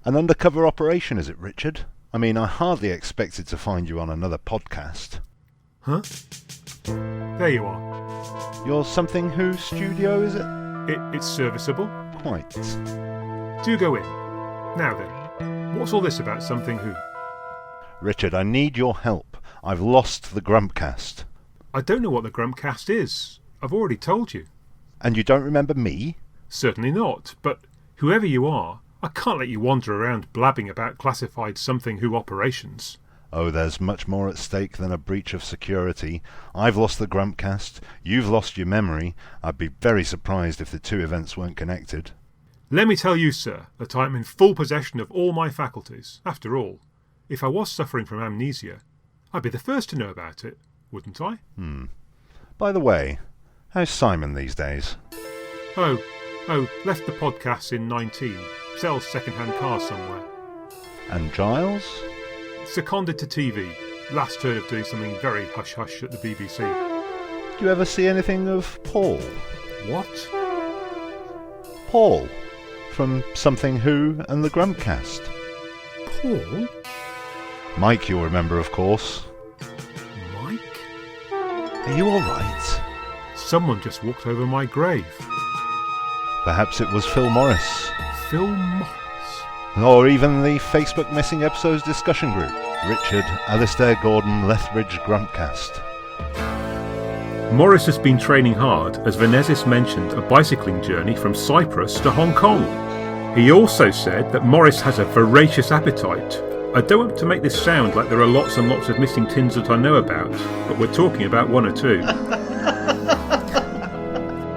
An undercover operation, is it, Richard? I mean, I hardly expected to find you on another podcast. Huh? There you are. Your Something Who studio, is it? It's serviceable. Quite. Do go in. Now then, what's all this about Something Who? Richard, I need your help. I've lost the Grumpcast. I don't know what the Grumpcast is. I've already told you. And you don't remember me? Certainly not, but whoever you are, I can't let you wander around blabbing about classified Something Who operations. Oh, there's much more at stake than a breach of security. I've lost the Grumpcast, you've lost your memory. I'd be very surprised if the two events weren't connected. Let me tell you, sir, that I'm in full possession of all my faculties. After all, if I was suffering from amnesia, I'd be the first to know about it, wouldn't I? By the way, how's Simon these days? Oh, left the podcast in 19. Sells second-hand cars somewhere. And Giles? Seconded to TV. Last heard of doing something very hush-hush at the BBC. Do you ever see anything of Paul? What? Paul, from Something Who and the Grumpcast. Paul? Mike, you'll remember, of course. Mike? Are you alright? Someone just walked over my grave. Perhaps it was Phil Morris. Phil Morris? Or even the Facebook Missing Episodes discussion group. Richard, Alistair Gordon, Lethbridge Grumpcast. Morris has been training hard, as Venezis mentioned a bicycling journey from Cyprus to Hong Kong. He also said that Morris has a voracious appetite. I don't want to make this sound like there are lots and lots of missing tins that I know about, but we're talking about one or two.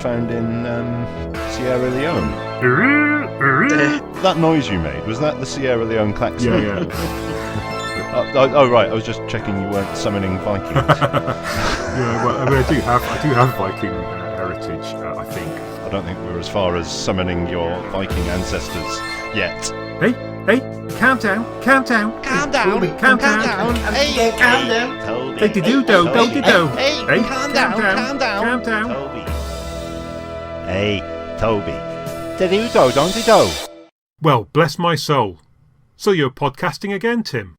Found in Sierra Leone. That noise you made, was that the Sierra Leone klaxon? Yeah. Oh right, I was just checking you weren't summoning Vikings. Yeah, well, I mean, I do have Viking heritage, I think. I don't think we're as far as summoning your Viking ancestors yet. Hey, calm down. Calm down. Calm down. Hey, Calm down. Toby. Hey, do-do-do, do-do-do. Hey, calm down. Calm down. Toby. Hey, Toby. Do-do-do, don't-do-do. Well, bless my soul. So you're podcasting again, Tim?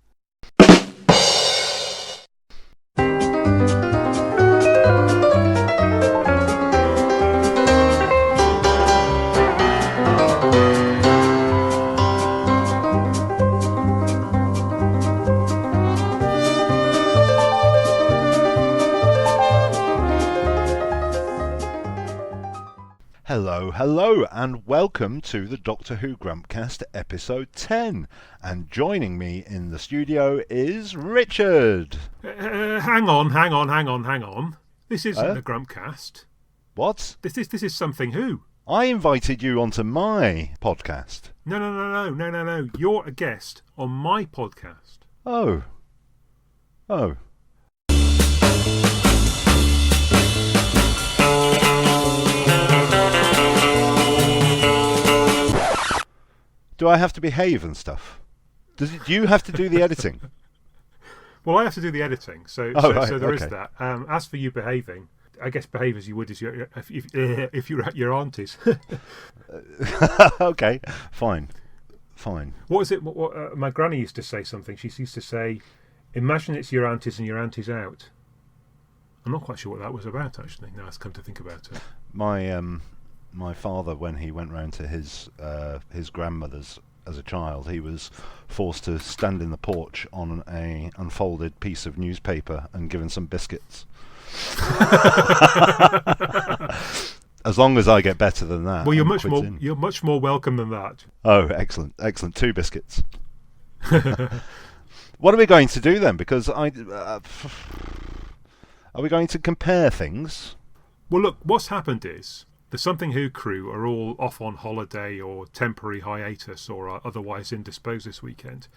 Hello, and welcome to the Doctor Who Grumpcast episode 10. And joining me in the studio is Richard. Hang on. This isn't the Grumpcast. What? This is Something Who. I invited you onto my podcast. No. You're a guest on my podcast. Oh. Do I have to behave and stuff? Do you have to do the editing? Well, I have to do the editing, so there is that. As for you behaving, I guess behave as you would if you're at your auntie's. Okay, fine. What is it? What my granny used to say something. She used to say, "Imagine it's your auntie's and your auntie's out." I'm not quite sure what that was about, actually. Now I've come to think about it. My father, when he went round to his grandmother's as a child, he was forced to stand in the porch on a unfolded piece of newspaper and given some biscuits. As long as I get better than that. Well, you're much more welcome than that. Oh, excellent! 2 biscuits. What are we going to do then? Because are we going to compare things? Well, look, what's happened is the Something Who crew are all off on holiday or temporary hiatus or are otherwise indisposed this weekend.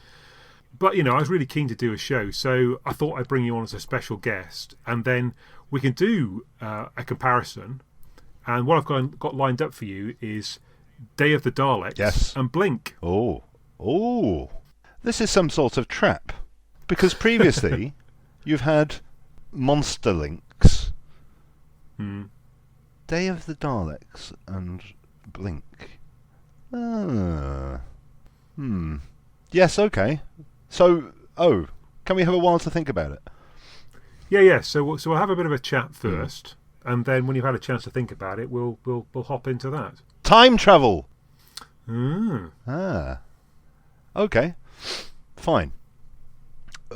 But, I was really keen to do a show, so I thought I'd bring you on as a special guest, and then we can do a comparison. And what I've got lined up for you is Day of the Daleks and Blink. Oh. This is some sort of trap. Because previously, you've had Monster Links. Day of the Daleks and Blink. Yes, okay. So, can we have a while to think about it? Yeah. So we'll have a bit of a chat first, and then when you've had a chance to think about it, we'll hop into that. Time travel! Mm. Okay. Fine.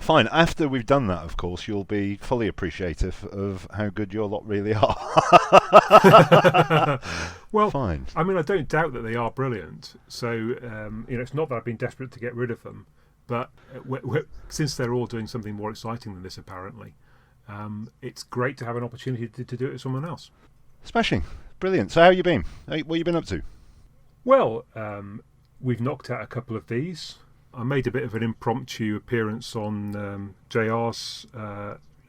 After we've done that, of course, you'll be fully appreciative of how good your lot really are. Well, fine. I mean, I don't doubt that they are brilliant. So, it's not that I've been desperate to get rid of them, but since they're all doing something more exciting than this, apparently, it's great to have an opportunity to do it with someone else. Smashing. Brilliant. So how you been? What you been up to? Well, we've knocked out a couple of these. I made a bit of an impromptu appearance on JR's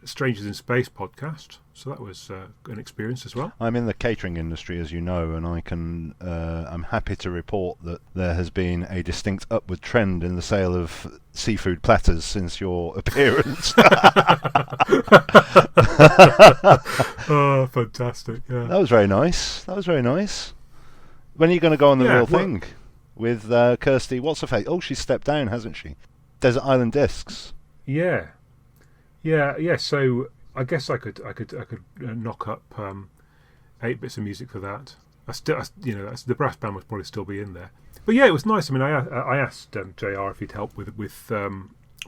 Strangers in Space podcast, so that was an experience as well. I'm in the catering industry, as you know, and I'm happy to report that there has been a distinct upward trend in the sale of seafood platters since your appearance. Oh, fantastic! Yeah. That was very nice. When are you going to go on the real thing? With Kirsty, what's her face? Oh, she's stepped down, hasn't she? Desert Island Discs. Yeah. So I guess I could knock up 8 bits of music for that. The brass band would probably still be in there. But yeah, it was nice. I mean, I asked JR if he'd help with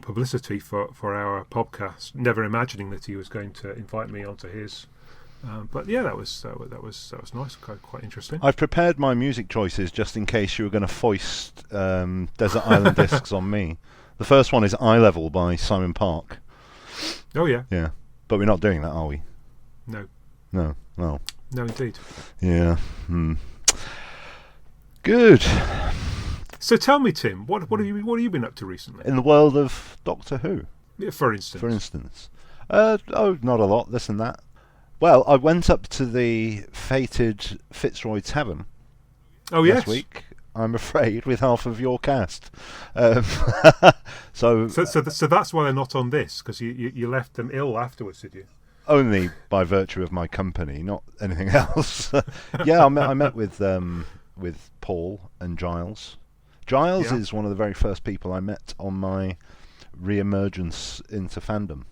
publicity for our podcast, never imagining that he was going to invite me onto his. But yeah, that was nice, quite interesting. I've prepared my music choices just in case you were going to foist Desert Island Discs on me. The first one is Eye Level by Simon Park. Oh yeah. Yeah, but we're not doing that, are we? No. Well. No, indeed. Yeah. Good. So tell me, Tim, what have you been up to recently? In the world of Doctor Who, Yeah, for instance. Not a lot. This and that. Well, I went up to the fated Fitzroy Tavern last week, I'm afraid, with half of your cast. So that's why they're not on this, because you left them ill afterwards, did you? Only by virtue of my company, not anything else. Yeah, I met with Paul and Giles. Giles is one of the very first people I met on my re-emergence into fandom.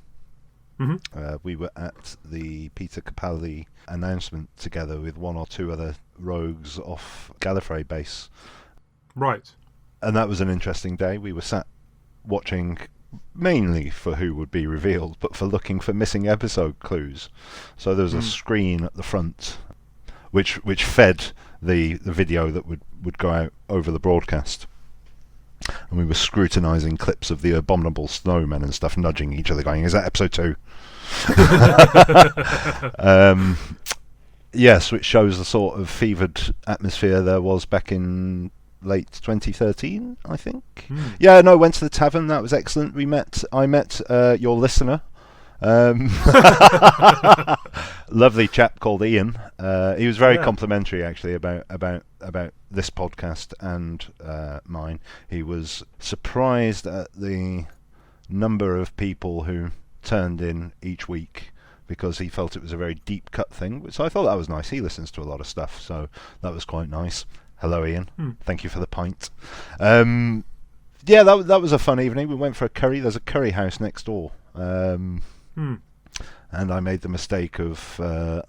Mm-hmm. We were at the Peter Capaldi announcement together with one or two other rogues off Gallifrey base. Right. And that was an interesting day. We were sat watching mainly for who would be revealed, but for looking for missing episode clues. So there was a screen at the front which fed the video that would go out over the broadcast. And we were scrutinising clips of the abominable snowmen and stuff, nudging each other, going, "Is that episode 2?" Yes, which shows the sort of fevered atmosphere there was back in late 2013, I think. Yeah, no, went to the tavern. That was excellent. I met your listener. Lovely chap called Ian. He was very complimentary, actually, about this podcast and mine. He was surprised at the number of people who turned in each week, because he felt it was a very deep cut thing. So I thought that was nice. He listens to a lot of stuff, so that was quite nice. Hello, Ian. Thank you for the pint. Yeah, that was a fun evening. We went for a curry. There's a curry house next door. And I made the mistake of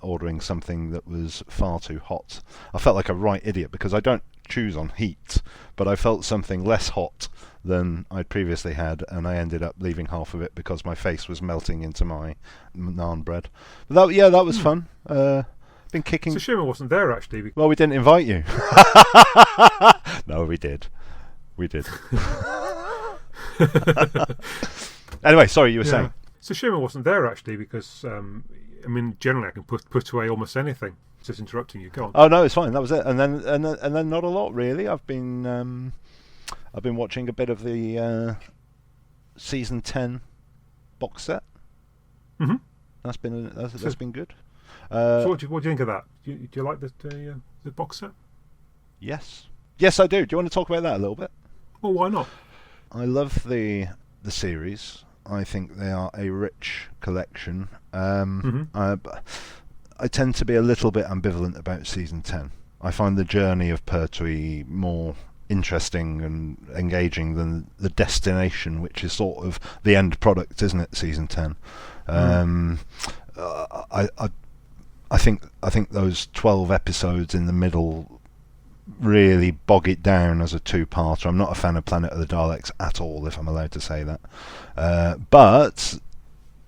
ordering something that was far too hot. I felt like a right idiot, because I don't choose on heat, but I felt something less hot than I'd previously had, and I ended up leaving half of it because my face was melting into my naan bread. But that was fun. Been kicking. It's a shame I wasn't there, actually. Well, we didn't invite you. No, we did. Anyway, sorry, you were saying. It's a shame I wasn't there, actually, because generally I can put away almost anything. Just interrupting you. Go on. Oh no, it's fine. That was it. And then not a lot really. I've been watching a bit of the season 10 box set. Mm-hmm. That's been good. So what do you think of that? Do you like the box set? Yes, I do. Do you want to talk about that a little bit? Well, why not? I love the series. I think they are a rich collection. I tend to be a little bit ambivalent about season 10. I find the journey of Pertwee more interesting and engaging than the destination, which is sort of the end product, isn't it? Season 10. I think those 12 episodes in the middle really bog it down as a two-parter. I'm not a fan of Planet of the Daleks at all, if I'm allowed to say that. But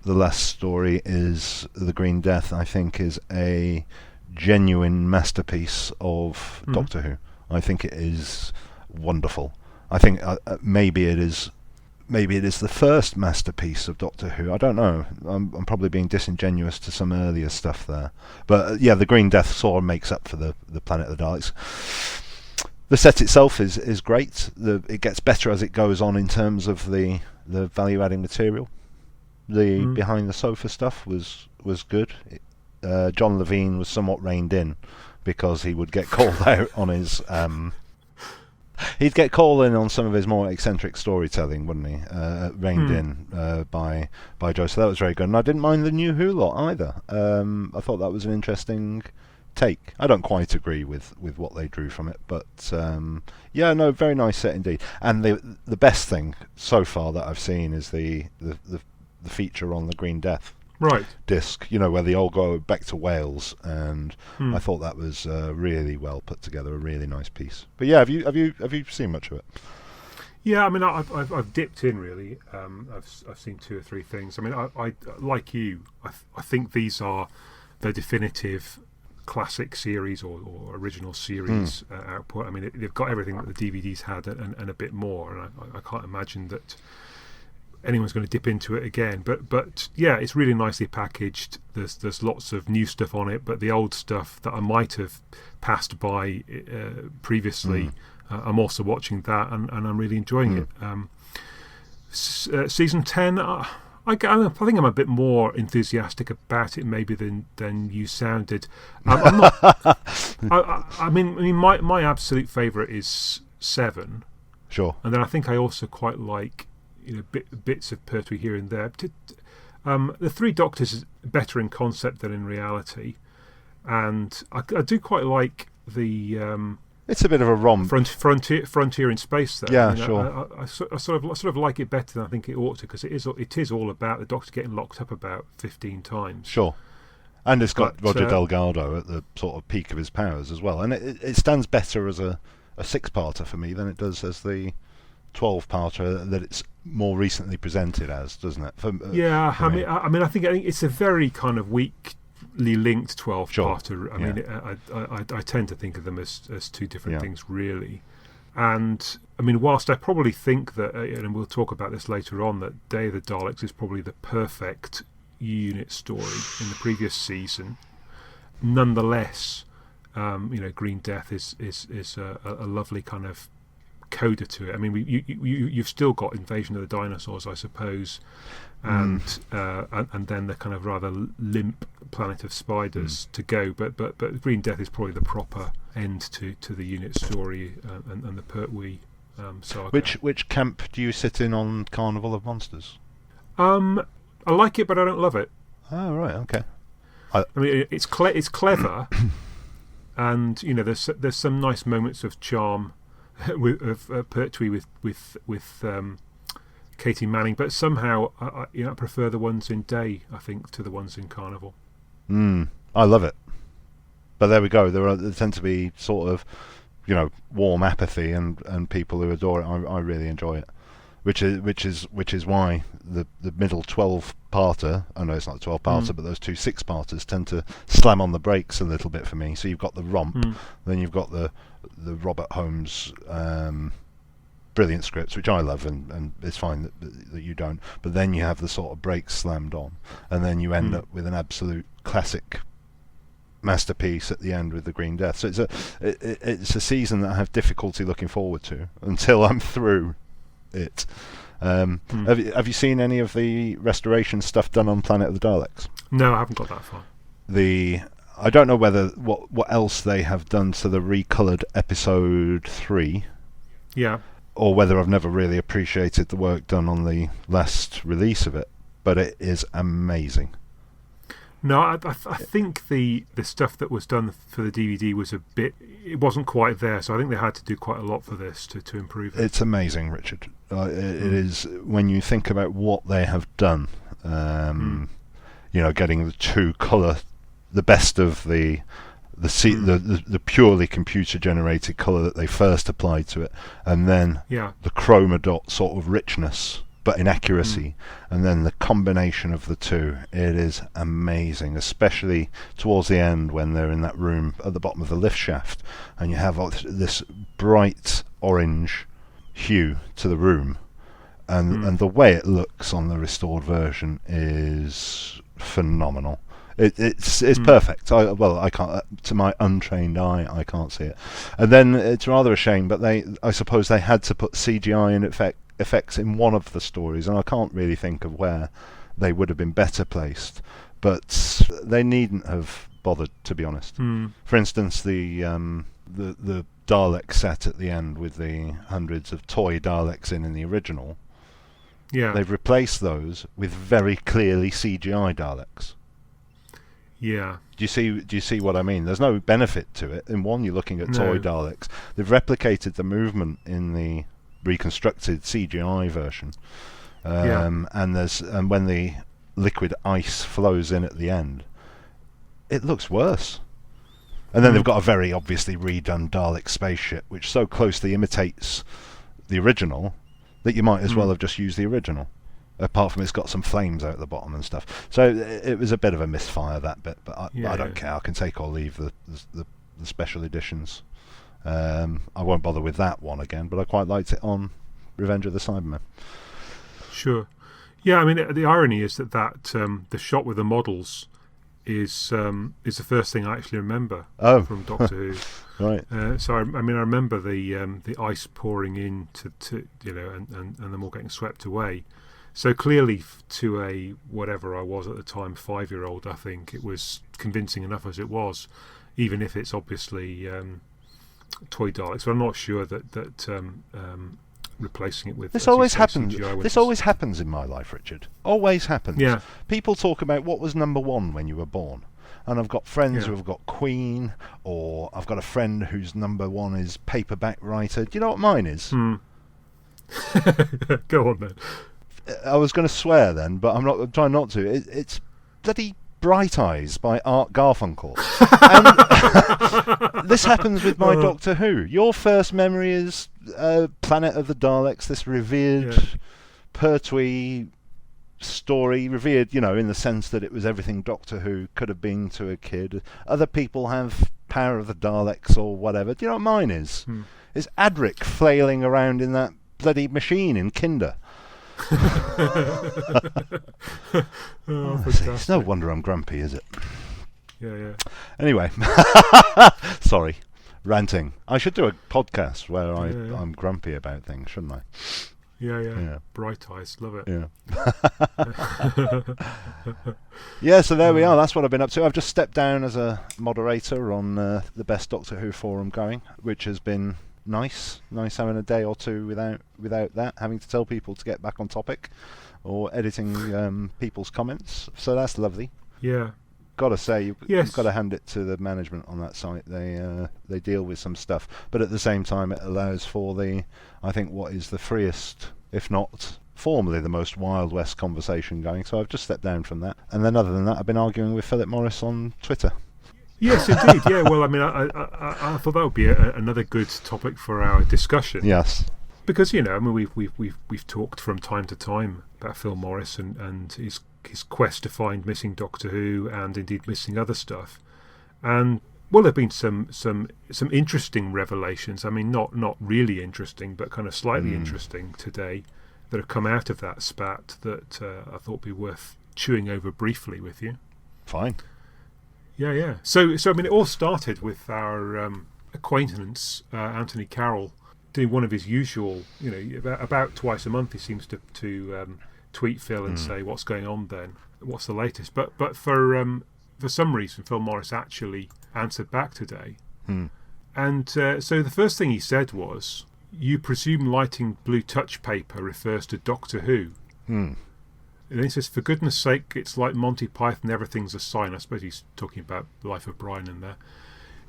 the last story is The Green Death. I think is a genuine masterpiece of Doctor Who. I think it is wonderful. I think maybe it is the first masterpiece of Doctor Who. I don't know. I'm probably being disingenuous to some earlier stuff there. But yeah, The Green Death sort of makes up for the Planet of the Daleks. The set itself is great. It gets better as it goes on in terms of the value-adding material. The behind the sofa stuff was good. John Levine was somewhat reined in because he would get called out on his... he'd get called in on some of his more eccentric storytelling, wouldn't he? Reined in by Joe, so that was very good. And I didn't mind the New Who lot either. I thought that was an interesting take. I don't quite agree with what they drew from it, but yeah, no, very nice set indeed. And the best thing so far that I've seen is the feature on the Green Death disc, where they all go back to Wales, and I thought that was really well put together, a really nice piece. But yeah, have you seen much of it? Yeah, I mean, I've dipped in really. I've seen 2 or 3 things. I mean, I like you. I think these are the definitive classic series or original series output. I mean, they've got everything that the DVDs had and a bit more, and I can't imagine that anyone's going to dip into it again, but yeah, it's really nicely packaged. There's lots of new stuff on it, but the old stuff that I might have passed by previously, I'm also watching that, and I'm really enjoying it. Season 10, I think I'm a bit more enthusiastic about it maybe than you sounded. I'm not. I mean, my absolute favourite is 7. Sure. And then I think I also quite like bits of Pertwee here and there. The 3 Doctors is better in concept than in reality, and I do quite like the. It's a bit of a romp. Frontier in space, though. Yeah, sure. I sort of like it better than I think it ought to, because it is all about the Doctor getting locked up about 15 times. Sure. And it's got Roger Delgado at the sort of peak of his powers as well, and it stands better as a 6-parter for me than it does as the 12-parter that it's more recently presented as, doesn't it? I mean, I think it's a very kind of weakly linked 12-parter. Sure. I mean, I tend to think of them as 2 different things, really. And I mean, whilst I probably think that, and we'll talk about this later on, that Day of the Daleks is probably the perfect unit story in the previous season, nonetheless, Green Death is a lovely kind of coda to it. I mean, you've still got Invasion of the Dinosaurs, I suppose, and then the kind of rather limp Planet of Spiders to go. But Green Death is probably the proper end to the unit story and the Pertwee saga. Which camp do you sit in on Carnival of Monsters? I like it, but I don't love it. Oh right, okay. I mean, it's clever, and there's some nice moments of charm of Pertwee with Katie Manning, but somehow I prefer the ones in Day, I think, to the ones in Carnival. I love it, but there we go. There tend to be sort of warm apathy and people who adore it. I really enjoy it, which is why the middle 12-parter. I know it's not a 12-parter, but those 2 6-parters tend to slam on the brakes a little bit for me. So you've got the romp, then you've got the Robert Holmes brilliant scripts, which I love, and it's fine that you don't. But then you have the sort of brakes slammed on, and then you end up with an absolute classic masterpiece at the end with the Green Death. So it's a season that I have difficulty looking forward to until I'm through it. Have you seen any of the restoration stuff done on Planet of the Daleks? No, I haven't got that far. I don't know whether what else they have done to the recoloured episode 3. Yeah. Or whether I've never really appreciated the work done on the last release of it, but it is amazing. No, I think the stuff that was done for the DVD was a bit. It wasn't quite there, so I think they had to do quite a lot for this to improve it. It's amazing, Richard. It is, when you think about what they have done. Getting the two colour, the best of the purely computer generated colour that they first applied to it, and then the chroma dot sort of richness, but in accuracy, and then the combination of the two. It is amazing, especially towards the end when they're in that room at the bottom of the lift shaft, and you have this bright orange hue to the room, and the way it looks on the restored version is phenomenal. It's perfect. I can't, to my untrained eye, I can't see it. And then it's rather a shame, but I suppose they had to put CGI in effects in one of the stories, and I can't really think of where they would have been better placed. But they needn't have bothered, to be honest. For instance, the Dalek set at the end with the hundreds of toy Daleks in the original. Yeah, they've replaced those with very clearly CGI Daleks. Yeah. Do you see what I mean? There's no benefit to it. In one, you're looking at toy Daleks. They've replicated the movement in the reconstructed CGI version. And when the liquid ice flows in at the end, it looks worse. And then they've got a very obviously redone Dalek spaceship, which so closely imitates the original that you might as well have just used the original. Apart from it's got some flames out the bottom and stuff. So it was a bit of a misfire, that bit, but I don't care. I can take or leave the special editions. I won't bother with that one again, but I quite liked it on Revenge of the Cybermen. Sure. Yeah, I mean, the irony is that the shot with the models is the first thing I actually remember from Doctor Who. Right. So I remember the ice pouring in to and them all getting swept away. So clearly, to a whatever I was at the time, 5-year-old, I think it was convincing enough as it was, even if it's obviously toy Daleks. But I'm not sure that replacing it with this always happens. CGI This always happens in my life, Richard. Always happens. Yeah. People talk about what was number one when you were born, and I've got friends who have got Queen, or I've got a friend whose number one is Paperback Writer. Do you know what mine is? Go on then. I was going to swear then, but I'm trying not to. It's bloody Bright Eyes by Art Garfunkel. And this happens with my Doctor Who. Your first memory is Planet of the Daleks, this revered Pertwee story, revered, in the sense that it was everything Doctor Who could have been to a kid. Other people have Power of the Daleks or whatever. Do you know what mine is? It's Adric flailing around in that bloody machine in Kinder. It's no wonder I'm grumpy, is it? Yeah. Anyway, sorry, ranting. I should do a podcast where I'm grumpy about things, shouldn't I? Yeah. Bright Eyes, love it. Yeah. So there we are. That's what I've been up to. I've just stepped down as a moderator on the Best Doctor Who forum going, which has been nice having a day or two without that, having to tell people to get back on topic or editing people's comments. So that's lovely. Yeah. Gotta say, you've got to hand it to the management on that site. They deal with some stuff, but at the same time it allows for I think what is the freest, if not formerly the most Wild West conversation going. So I've just stepped down from that, and then other than that I've been arguing with Philip Morris on Twitter. Yes, indeed. Yeah, well, I mean, I thought that would be another good topic for our discussion. Yes, because we've talked from time to time about Phil Morris and his quest to find missing Doctor Who and indeed missing other stuff, and there've been some interesting revelations. I mean, not really interesting, but kind of slightly interesting today that have come out of that spat that I thought would be worth chewing over briefly with you. Fine. Yeah. So I mean, it all started with our acquaintance Anthony Carroll doing one of his usual, about twice a month he seems to tweet Phil and say what's going on then, what's the latest. But for some reason Phil Morris actually answered back today, and so the first thing he said was, "You presume lighting blue touch paper refers to Doctor Who." And then he says, for goodness sake, it's like Monty Python, everything's a sign. I suppose he's talking about the Life of Brian in there.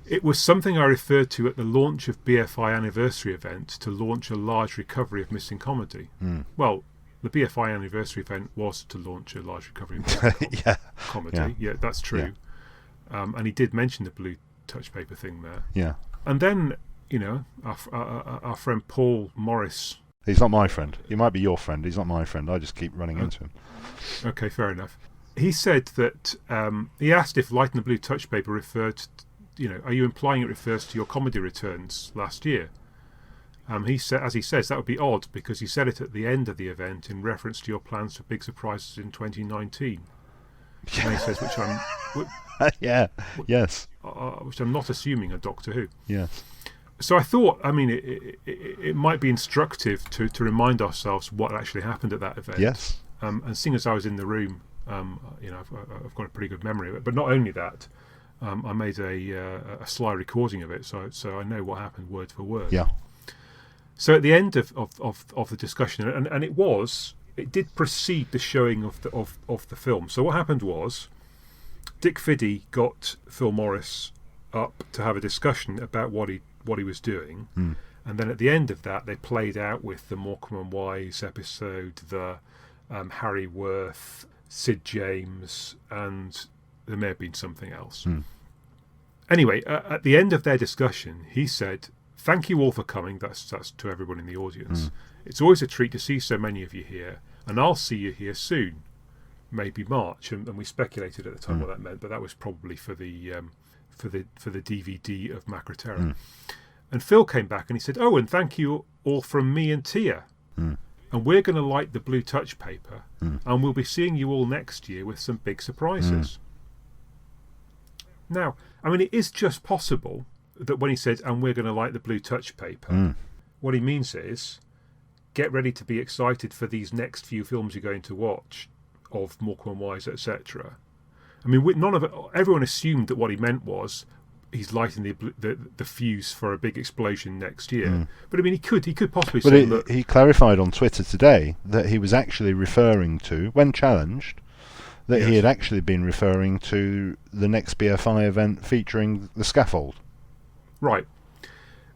It was something I referred to at the launch of BFI anniversary event to launch a large recovery of missing comedy. Well, the BFI anniversary event was to launch a large recovery of missing comedy. Yeah, that's true. Yeah. And he did mention the blue touch paper thing there. Yeah. And then, you know, our friend Paul Morris. He's not my friend. He might be your friend. He's not my friend. I just keep running into him. Okay, fair enough. He said that he asked if Light and the Blue touch paper referred to, you know, are you implying it refers to your comedy returns last year? He said, as he says, that would be odd because you said it at the end of the event in reference to your plans for big surprises in 2019. And he says, which I'm, which I'm not assuming are Doctor Who. Yes. So I thought, I mean, it might be instructive to remind ourselves what actually happened at that event. Yes. And seeing as I was in the room, you know, I've got a pretty good memory of it. But not only that, I made a sly recording of it, so I know what happened word for word. Yeah. So at the end of the discussion, and it did precede the showing of the film. So what happened was, Dick Fiddy got Phil Morris up to have a discussion about what he was doing, and then at the end of that, they played out with the Morecambe and Wise episode, the Harry Worth, Sid James, and there may have been something else. Anyway, at the end of their discussion, he said, "Thank you all for coming." That's to everyone in the audience. It's always a treat to see so many of you here, and I'll see you here soon, maybe March. And we speculated at the time what that meant, but that was probably for the DVD of Macroterra. And Phil came back and he said, "Oh, and thank you all from me and Tia. And we're going to light the blue touch paper, and we'll be seeing you all next year with some big surprises." Now, I mean, it is just possible that when he said, "and we're going to light the blue touch paper," what he means is, get ready to be excited for these next few films you're going to watch of Morecambe and Wise, etc. I mean, everyone assumed that what he meant was he's lighting the fuse for a big explosion next year. But I mean, he could possibly say that. He clarified on Twitter today that he was actually referring to, when challenged, that he had actually been referring to the next BFI event featuring the scaffold. Right.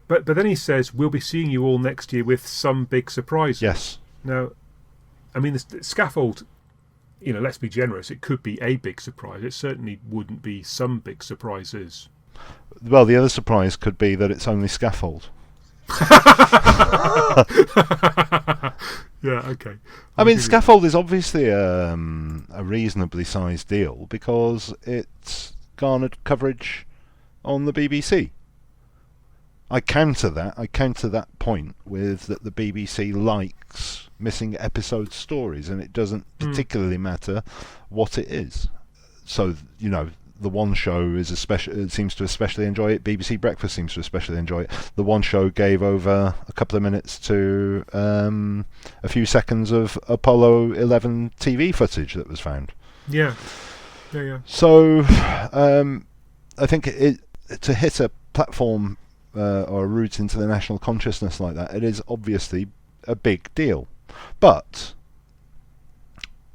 But then he says, we'll be seeing you all next year with some big surprises. Yes. Now, I mean, the scaffold, you know, let's be generous, it could be a big surprise. It certainly wouldn't be some big surprises. Well, the other surprise could be that it's only scaffold. Yeah, okay. I mean, scaffold is obviously a reasonably sized deal because it's garnered coverage on the BBC. I counter that point with that the BBC likes missing episode stories, and it doesn't particularly matter what it is. So, you know, the One Show seems to especially enjoy it. BBC Breakfast seems to especially enjoy it. The One Show gave over a couple of minutes to a few seconds of Apollo 11 TV footage that was found. Yeah. So I think to hit a platform or a route into the national consciousness like that, it is obviously a big deal. But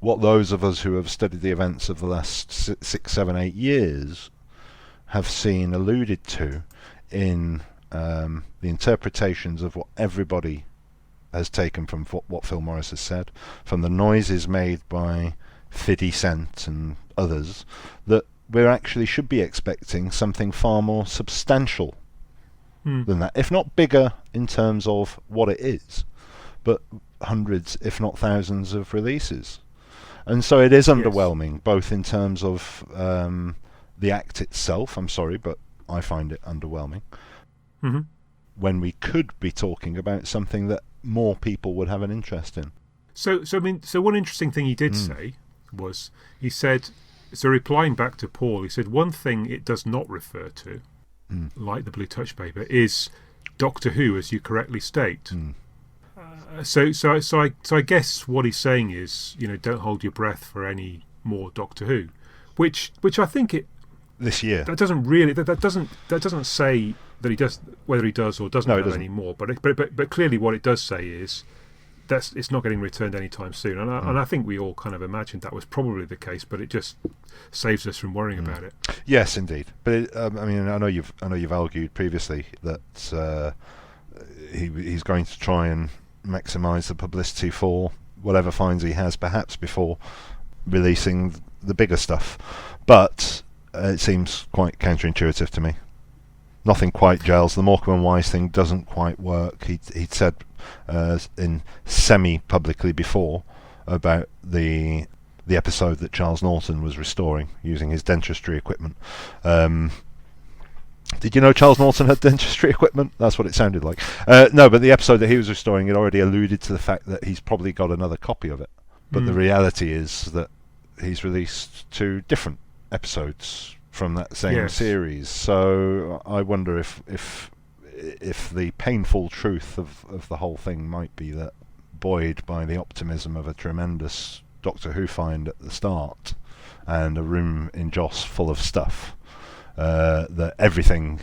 what those of us who have studied the events of the last 6, 7, 8 years have seen alluded to in the interpretations of what everybody has taken from what Phil Morris has said, from the noises made by 50 Cent and others, that we actually should be expecting something far more substantial than that, if not bigger in terms of what it is, but hundreds, if not thousands, of releases. And so it is underwhelming, both in terms of the act itself. I'm sorry, but I find it underwhelming. When we could be talking about something that more people would have an interest in. So one interesting thing he did say was, he said, so replying back to Paul, he said, one thing it does not refer to, like the blue touch paper, is Doctor Who, as you correctly state. So I guess what he's saying is, you know, don't hold your breath for any more Doctor Who, which I think it this year that doesn't really that doesn't say that he does, whether he does or doesn't have any more. But clearly what it does say is it's not getting returned anytime soon. And I think we all kind of imagined that was probably the case, but it just saves us from worrying about it. Yes, indeed. But I mean, I know you've argued previously that he's going to try and maximise the publicity for whatever finds he has, perhaps before releasing the bigger stuff. But it seems quite counterintuitive to me. Nothing quite gels. The Morecambe and Wise thing doesn't quite work. He'd said in semi-publicly before about the episode that Charles Norton was restoring using his dentistry equipment. Did you know Charles Norton had dentistry equipment? That's what it sounded like. No, but the episode that he was restoring had already alluded to the fact that he's probably got another copy of it. But the reality is that he's released 2 different episodes from that same series. So I wonder if the painful truth of the whole thing might be that, buoyed by the optimism of a tremendous Doctor Who find at the start and a room in Joss full of stuff, that everything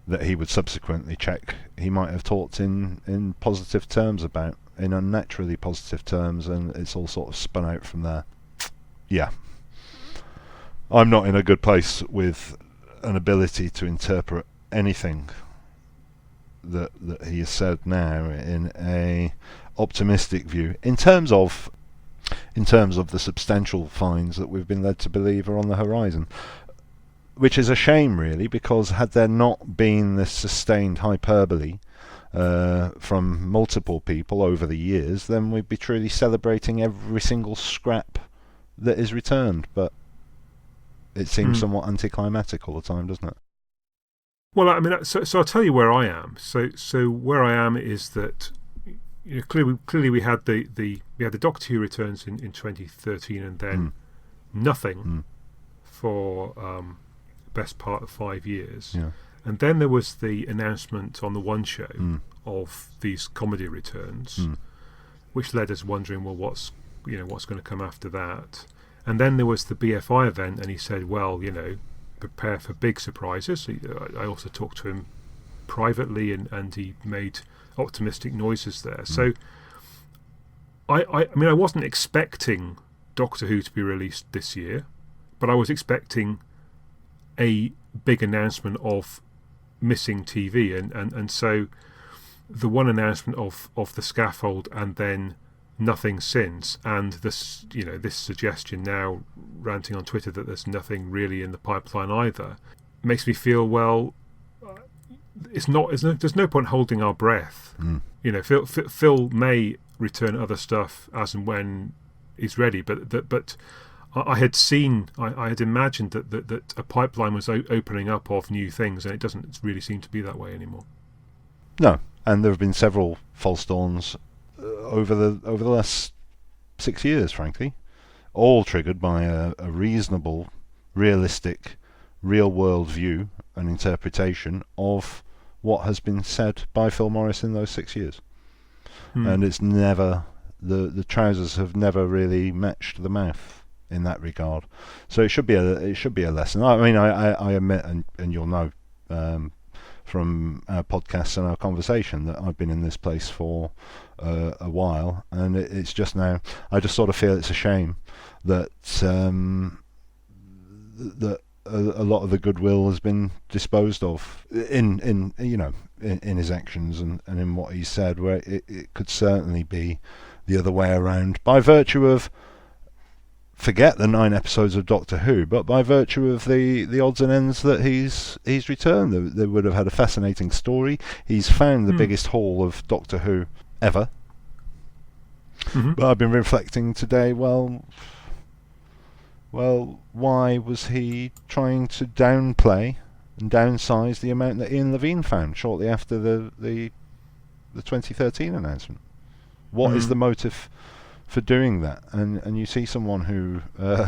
that he would subsequently check he might have talked in positive terms about, in unnaturally positive terms, and it's all sort of spun out from there. Yeah. I'm not in a good place with an ability to interpret anything that he has said now in a optimistic view, in terms of the substantial finds that we've been led to believe are on the horizon, which is a shame, really, because had there not been this sustained hyperbole from multiple people over the years, then we'd be truly celebrating every single scrap that is returned. But it seems somewhat anticlimactic all the time, doesn't it? Well, I mean, so I'll tell you where I am. So where I am is that, you know, clearly we had the Doctor Who returns in 2013, and then nothing for best part of 5 years. Yeah. And then there was the announcement on the One Show of these comedy returns, which led us wondering, well, what's going to come after that? And then there was the BFI event, and he said, well, you know, prepare for big surprises. I also talked to him privately, and he made optimistic noises there. So I mean, I wasn't expecting Doctor Who to be released this year, but I was expecting a big announcement of missing TV, and so the one announcement of the scaffold, and then nothing since, and this suggestion now ranting on Twitter that there's nothing really in the pipeline either, makes me feel, well, there's no point holding our breath. You know, Phil may return other stuff as and when he's ready, but I had imagined that a pipeline was opening up of new things, and it doesn't really seem to be that way anymore. No, and there have been several false dawns over the last 6 years, frankly, all triggered by a reasonable, realistic, real-world view and interpretation of what has been said by Phil Morris in those 6 years. And it's never, the trousers have never really matched the mouth in that regard. So it should be a lesson. I mean, I admit, and you'll know from our podcasts and our conversation, that I've been in this place for a while, and it's just now, I just sort of feel it's a shame that that a lot of the goodwill has been disposed of in his actions and in what he said, where it could certainly be the other way around, by virtue of, forget the 9 episodes of Doctor Who, but by virtue of the odds and ends that he's returned. They would have had a fascinating story. He's found the biggest haul of Doctor Who ever. But I've been reflecting today, well, why was he trying to downplay and downsize the amount that Ian Levine found shortly after the 2013 announcement? What is the motive for doing that? And you see someone who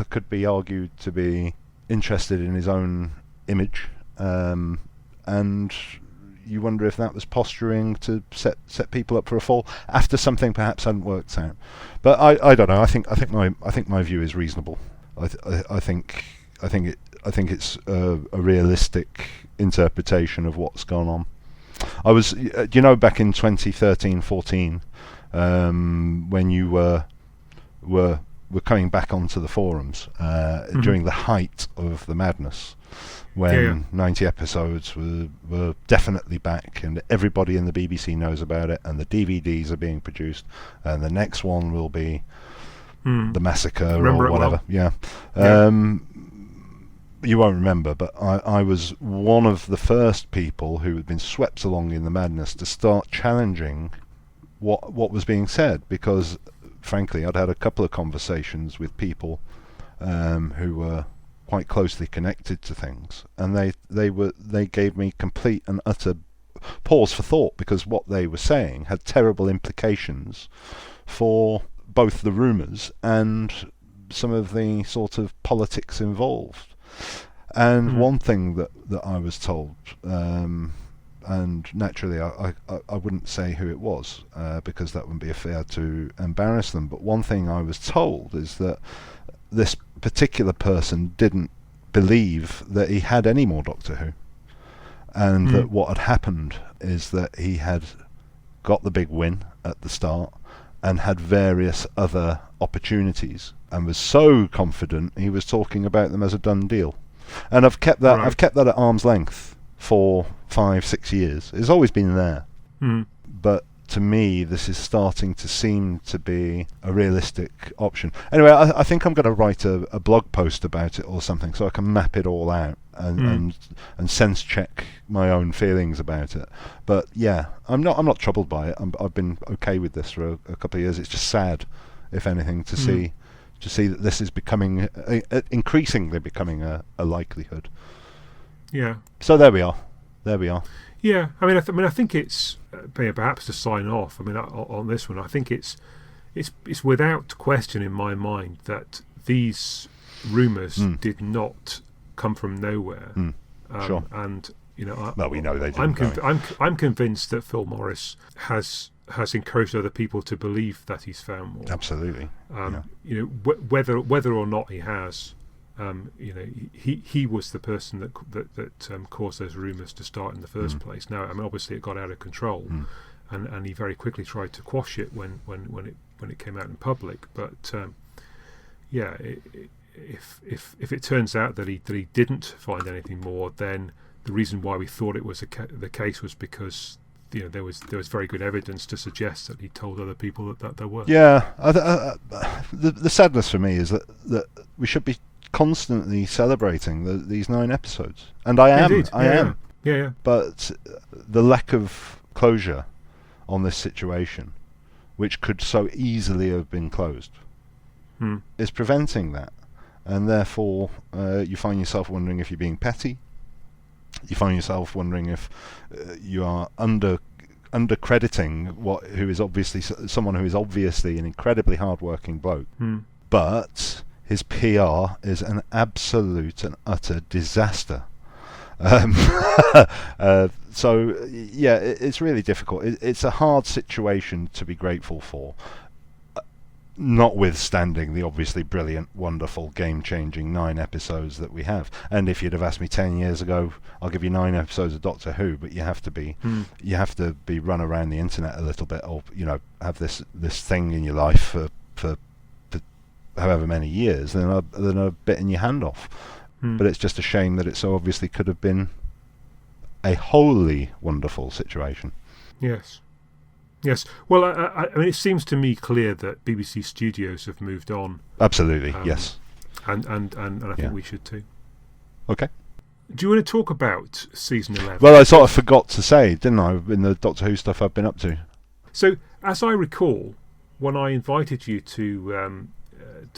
could be argued to be interested in his own image, and you wonder if that was posturing to set people up for a fall after something perhaps hadn't worked out. But I don't know. I think my view is reasonable. I think it's a realistic interpretation of what's gone on. I was, back in 2013-14, when you were coming back onto the forums during the height of the madness, when 90 episodes were definitely back, and everybody in the BBC knows about it, and the DVDs are being produced, and the next one will be the massacre or whatever. You won't remember, but I was one of the first people who had been swept along in the madness to start challenging what was being said, because frankly I'd had a couple of conversations with people who were quite closely connected to things, and they gave me complete and utter pause for thought, because what they were saying had terrible implications for both the rumours and some of the sort of politics involved. And one thing that I was told, and naturally I wouldn't say who it was, because that wouldn't be fair to embarrass them, but one thing I was told is that this particular person didn't believe that he had any more Doctor Who, and that what had happened is that he had got the big win at the start and had various other opportunities, and was so confident he was talking about them as a done deal. And I've kept that at arm's length for 5-6 years. It's always been there. But to me, this is starting to seem to be a realistic option. Anyway, I think I'm going to write a blog post about it or something, so I can map it all out and sense check my own feelings about it. But yeah, I'm not troubled by it. I've been okay with this for a couple of years. It's just sad, if anything, to see that this is becoming increasingly becoming a likelihood. Yeah. So there we are. Yeah, I mean, I think it's perhaps to sign off. I mean, on this one, I think it's without question in my mind that these rumours did not come from nowhere. Sure. And you know, we know they didn't. I'm convinced that Phil Morris has encouraged other people to believe that he's found more. Absolutely. You know, whether or not he has. You know, he was the person that caused those rumours to start in the first place. Now, I mean, obviously, it got out of control, and he very quickly tried to quash it when it came out in public. But if it turns out that he didn't find anything more, then the reason why we thought it was the case was because there was very good evidence to suggest that he told other people that there were. Yeah, the sadness for me is that we should be constantly celebrating these 9 episodes, and I am. Indeed. I am. Yeah. But the lack of closure on this situation, which could so easily have been closed, is preventing that, and therefore you find yourself wondering if you're being petty. You find yourself wondering if you are undercrediting who is obviously someone who is obviously an incredibly hard-working bloke, but his PR is an absolute and utter disaster. So yeah, it's really difficult. It's a hard situation to be grateful for, notwithstanding the obviously brilliant, wonderful, game-changing 9 episodes that we have. And if you'd have asked me 10 years ago, I'll give you 9 episodes of Doctor Who, but you have to be run around the internet a little bit, or have this thing in your life for however many years, then are biting your hand off. But it's just a shame that it so obviously could have been a wholly wonderful situation. Yes. Well, I mean, it seems to me clear that BBC Studios have moved on. Absolutely, yes. And I think we should too. Okay. Do you want to talk about season 11? Well, I sort of forgot to say, didn't I, in the Doctor Who stuff I've been up to. So, as I recall, when I invited you to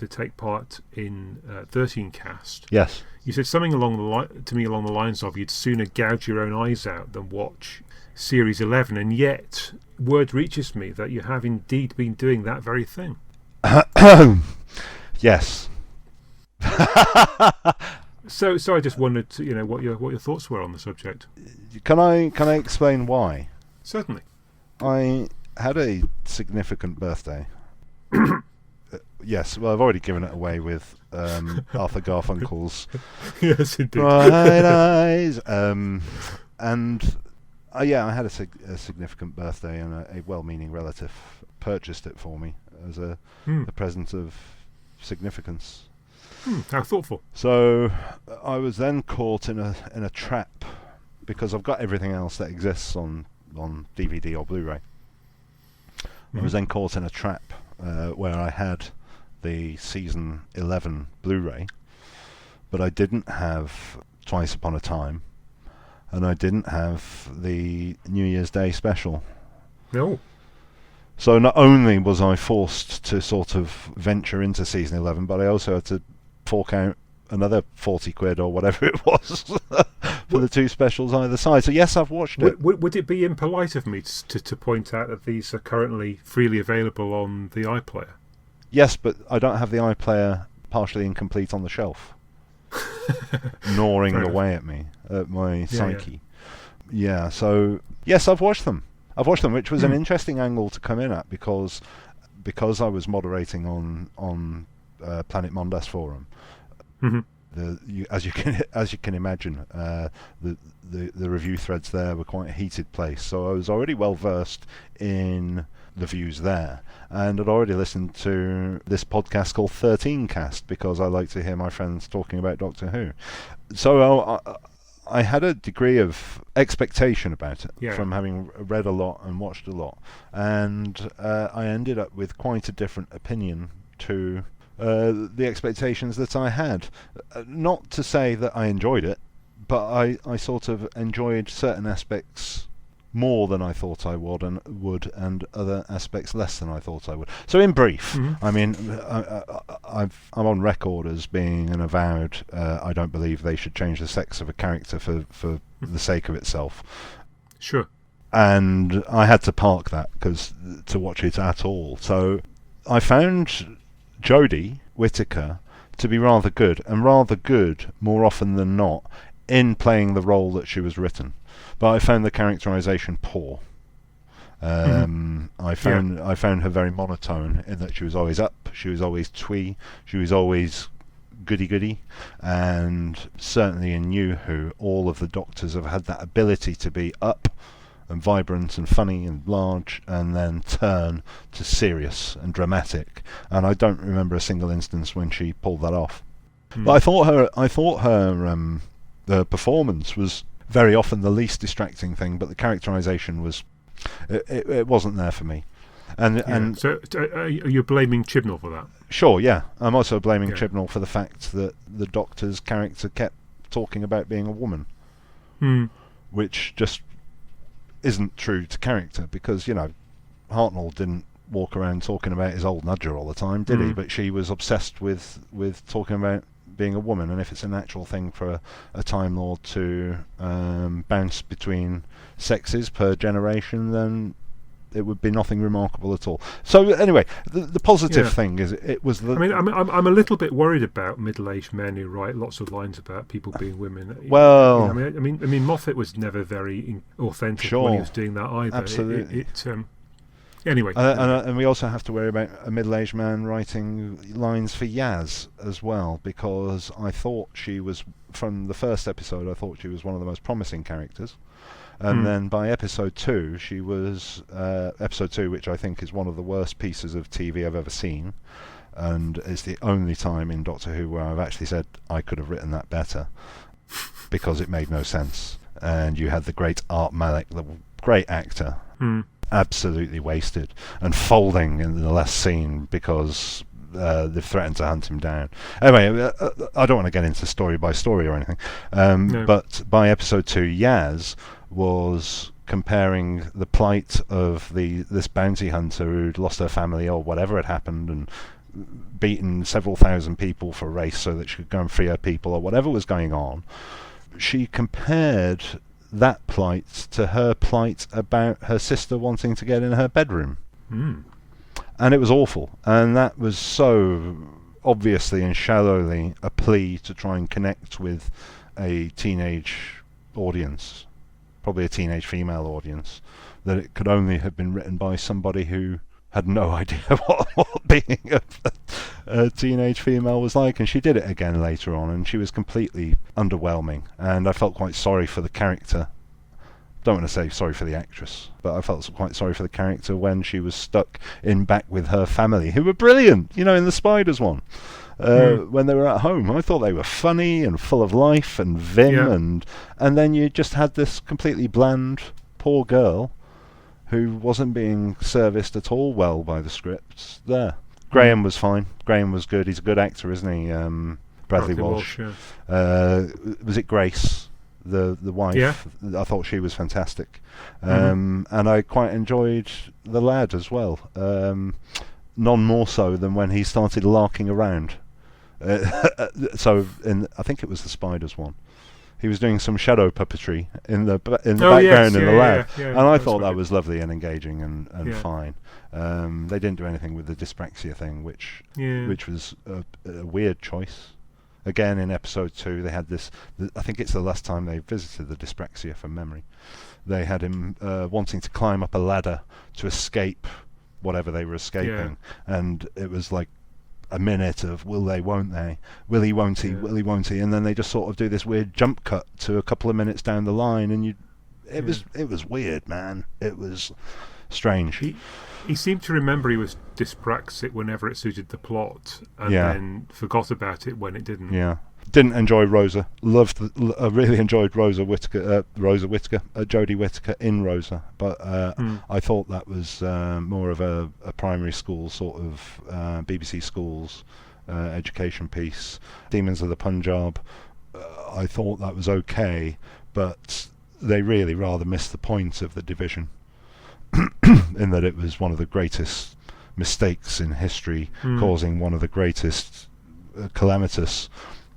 take part in 13 Cast, yes, you said something to me along the lines of you'd sooner gouge your own eyes out than watch Series 11, and yet word reaches me that you have indeed been doing that very thing. Yes. So I just wondered, what your thoughts were on the subject. Can I explain why? Certainly. I had a significant birthday. Yes, well, I've already given it away with Arthur Garfunkel's yes, indeed. Bright Eyes. And Yeah, I had a significant birthday, and a well-meaning relative purchased it for me as a present of significance. How thoughtful. So I was then caught in a trap, because I've got everything else that exists on DVD or Blu-ray. I was then caught in a trap where I had the season 11 Blu-ray, but I didn't have Twice Upon a Time, and I didn't have the New Year's Day special. No. So not only was I forced to sort of venture into season 11, but I also had to fork out another 40 quid or whatever it was for the two specials either side. So yes, I've watched it. Would it be impolite of me to point out that these are currently freely available on the iPlayer? Yes, but I don't have the iPlayer partially incomplete on the shelf, gnawing away at me, at my psyche. Yeah, so yes, I've watched them. Which was an interesting angle to come in at, because I was moderating on Planet Mondas forum. As you can imagine, the review threads there were quite a heated place. So I was already well versed in the views there, and I'd already listened to this podcast called 13 Cast, because I like to hear my friends talking about Doctor Who. So I had a degree of expectation about it from having read a lot and watched a lot, and I ended up with quite a different opinion to the expectations that I had. Not to say that I enjoyed it, but I sort of enjoyed certain aspects more than I thought I would, and other aspects less than I thought I would. So in brief, I mean, I'm on record as being an avowed, I don't believe they should change the sex of a character for the sake of itself. Sure. And I had to park that to watch it at all. So I found Jodie Whittaker to be rather good, and rather good more often than not in playing the role that she was written. But I found the characterization poor. I found her very monotone, in that she was always up, she was always twee, she was always goody-goody, and certainly in New Who, all of the Doctors have had that ability to be up and vibrant and funny and large, and then turn to serious and dramatic. And I don't remember a single instance when she pulled that off. But I thought her performance was very often the least distracting thing, but the characterization was it wasn't there for me. And so are you blaming Chibnall for that? Sure, yeah. I'm also blaming Chibnall for the fact that the Doctor's character kept talking about being a woman, which just isn't true to character, because, you know, Hartnell didn't walk around talking about his old nudger all the time, did he? But she was obsessed with talking about being a woman, and if it's a natural thing for a Time Lord to bounce between sexes per generation, then it would be nothing remarkable at all. So anyway, the positive thing is it was the... I mean, I'm a little bit worried about middle-aged men who write lots of lines about people being women. Well, I mean, Moffat was never very authentic when he was doing that either. Absolutely. Anyway, and we also have to worry about a middle-aged man writing lines for Yaz as well, because I thought she was, from the first episode, I thought she was one of the most promising characters. And then by episode 2, she was episode 2, which I think is one of the worst pieces of TV I've ever seen, and it's the only time in Doctor Who where I've actually said I could have written that better, because it made no sense. And you had the great Art Malik, the great actor, absolutely wasted and folding in the last scene because they've threatened to hunt him down. Anyway, I don't want to get into story by story or anything, but by episode 2, Yaz was comparing the plight of this bounty hunter who'd lost her family or whatever had happened, and beaten several thousand people for a race so that she could go and free her people, or whatever was going on. She compared that plight to her plight about her sister wanting to get in her bedroom. And it was awful, and that was so obviously and shallowly a plea to try and connect with a teenage audience, probably a teenage female audience, that it could only have been written by somebody who had no idea what being a teenage female was like. And she did it again later on, and she was completely underwhelming, and I felt quite sorry for the character don't want to say sorry for the actress, but I felt quite sorry for the character when she was stuck back with her family, who were brilliant, in the Spiders one. When they were at home, I thought they were funny and full of life and vim, and then you just had this completely bland, poor girl who wasn't being serviced at all well by the scripts there. Graham was fine. Graham was good. He's a good actor, isn't he? Bradley Walsh. Was it Grace, the wife? Yeah. I thought she was fantastic. And I quite enjoyed the lad as well. None more so than when he started larking around. I think it was the Spiders one. He was doing some shadow puppetry in the background in the lab, and I thought that was lovely and engaging and fine. They didn't do anything with the dyspraxia thing, which was a weird choice. Again, in episode 2, they had this. I think it's the last time they visited the dyspraxia from memory. They had him wanting to climb up a ladder to escape whatever they were escaping, and it was like a minute of will they, won't they, will he, won't he, will he, won't he, and then they just sort of do this weird jump cut to a couple of minutes down the line, and it was weird, man. It was strange. He seemed to remember he was dyspraxic whenever it suited the plot, and then forgot about it when it didn't. Yeah. Didn't enjoy Rosa. I really enjoyed Rosa Whittaker, Jodie Whittaker in Rosa, but I thought that was more of a primary school sort of BBC Schools education piece. Demons of the Punjab, I thought that was okay, but they really rather missed the point of the division, in that it was one of the greatest mistakes in history, causing one of the greatest calamitous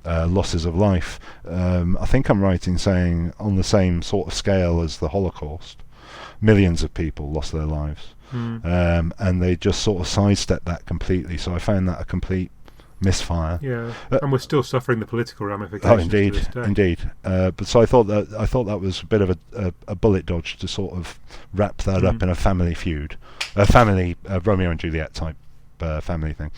losses of life. I think I'm right in saying on the same sort of scale as the Holocaust, millions of people lost their lives, and they just sort of sidestepped that completely. So I found that a complete misfire. Yeah, and we're still suffering the political ramifications. Oh, indeed, to this day. indeed. But so I thought that was a bit of a bullet dodge to sort of wrap that up in a family feud, a Romeo and Juliet type family thing.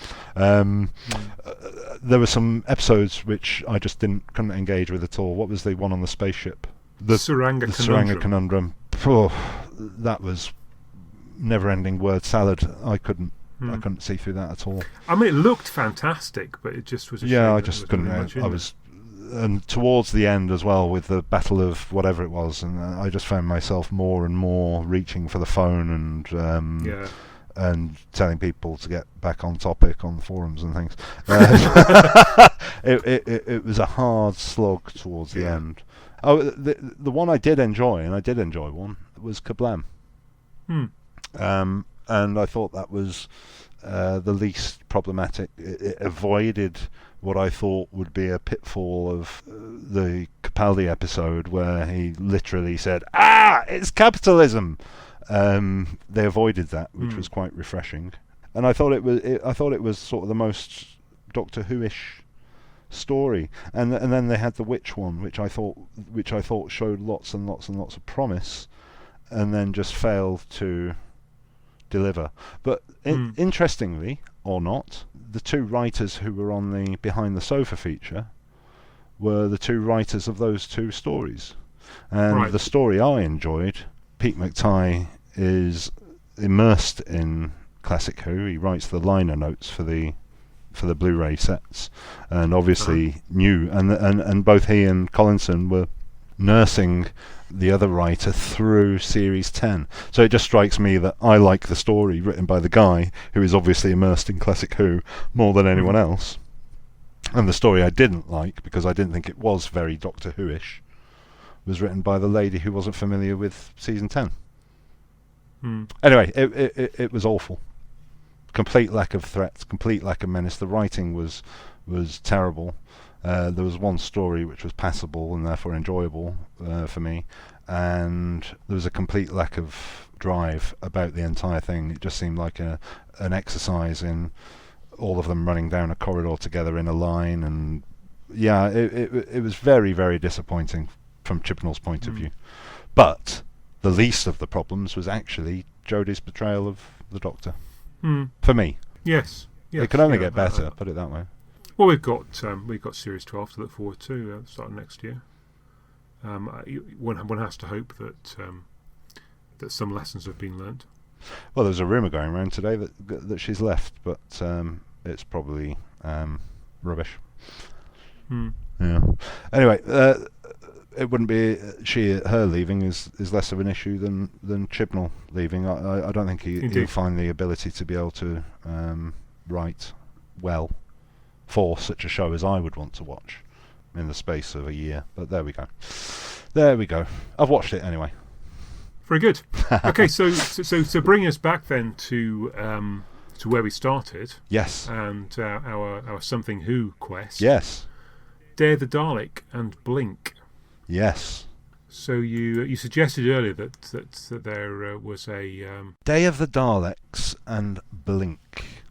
There were some episodes which I just couldn't engage with at all. What was the one on the spaceship? The Saranga Conundrum. Oh, that was never-ending word salad. I couldn't see through that at all. I mean, it looked fantastic, but it just was. I just couldn't. And towards the end as well, with the battle of whatever it was, and I just found myself more and more reaching for the phone and telling people to get back on topic on the forums and things. It was a hard slog towards the end. Oh, the one I did enjoy, and I did enjoy one, was Kablam. And I thought that was the least problematic. It avoided what I thought would be a pitfall of the Capaldi episode, where he literally said, it's capitalism! They avoided that, which was quite refreshing, and I thought it was sort of the most Doctor Who-ish story. And then they had the witch one, which I thought showed lots and lots and lots of promise, and then just failed to deliver. But interestingly, or not, the two writers who were on the Behind the Sofa feature were the two writers of those two stories, and the story I enjoyed. Pete McTighe is immersed in Classic Who. He writes the liner notes for the Blu-ray sets, and obviously knew, and both he and Collinson were nursing the other writer through Series 10. So it just strikes me that I like the story written by the guy who is obviously immersed in Classic Who more than anyone else. And the story I didn't like, because I didn't think it was very Doctor Who-ish, was written by the lady who wasn't familiar with Season 10. Anyway, it was awful. Complete lack of threat, complete lack of menace. The writing was terrible. There was one story which was passable and therefore enjoyable for me, and there was a complete lack of drive about the entire thing. It just seemed like an exercise in all of them running down a corridor together in a line, and it was very, very disappointing from Chibnall's point of view. But the least of the problems was actually Jodie's portrayal of the Doctor. For me. Yes. It can only get better, put it that way. Well, we've got Series 12 to look forward to, starting next year. one has to hope that some lessons have been learnt. Well, there's a rumour going around today that she's left, but it's probably rubbish. Yeah. Anyway, it wouldn't be her leaving is less of an issue than Chibnall leaving. I don't think he'll find the ability to be able to write well for such a show as I would want to watch in the space of a year. But there we go. I've watched it anyway. Very good. Okay, so to bring us back then to where we started. Yes. And our Something Who quest. Yes. Day of the Dalek and Blink. Yes. So you suggested earlier that there was a Day of the Daleks and Blink.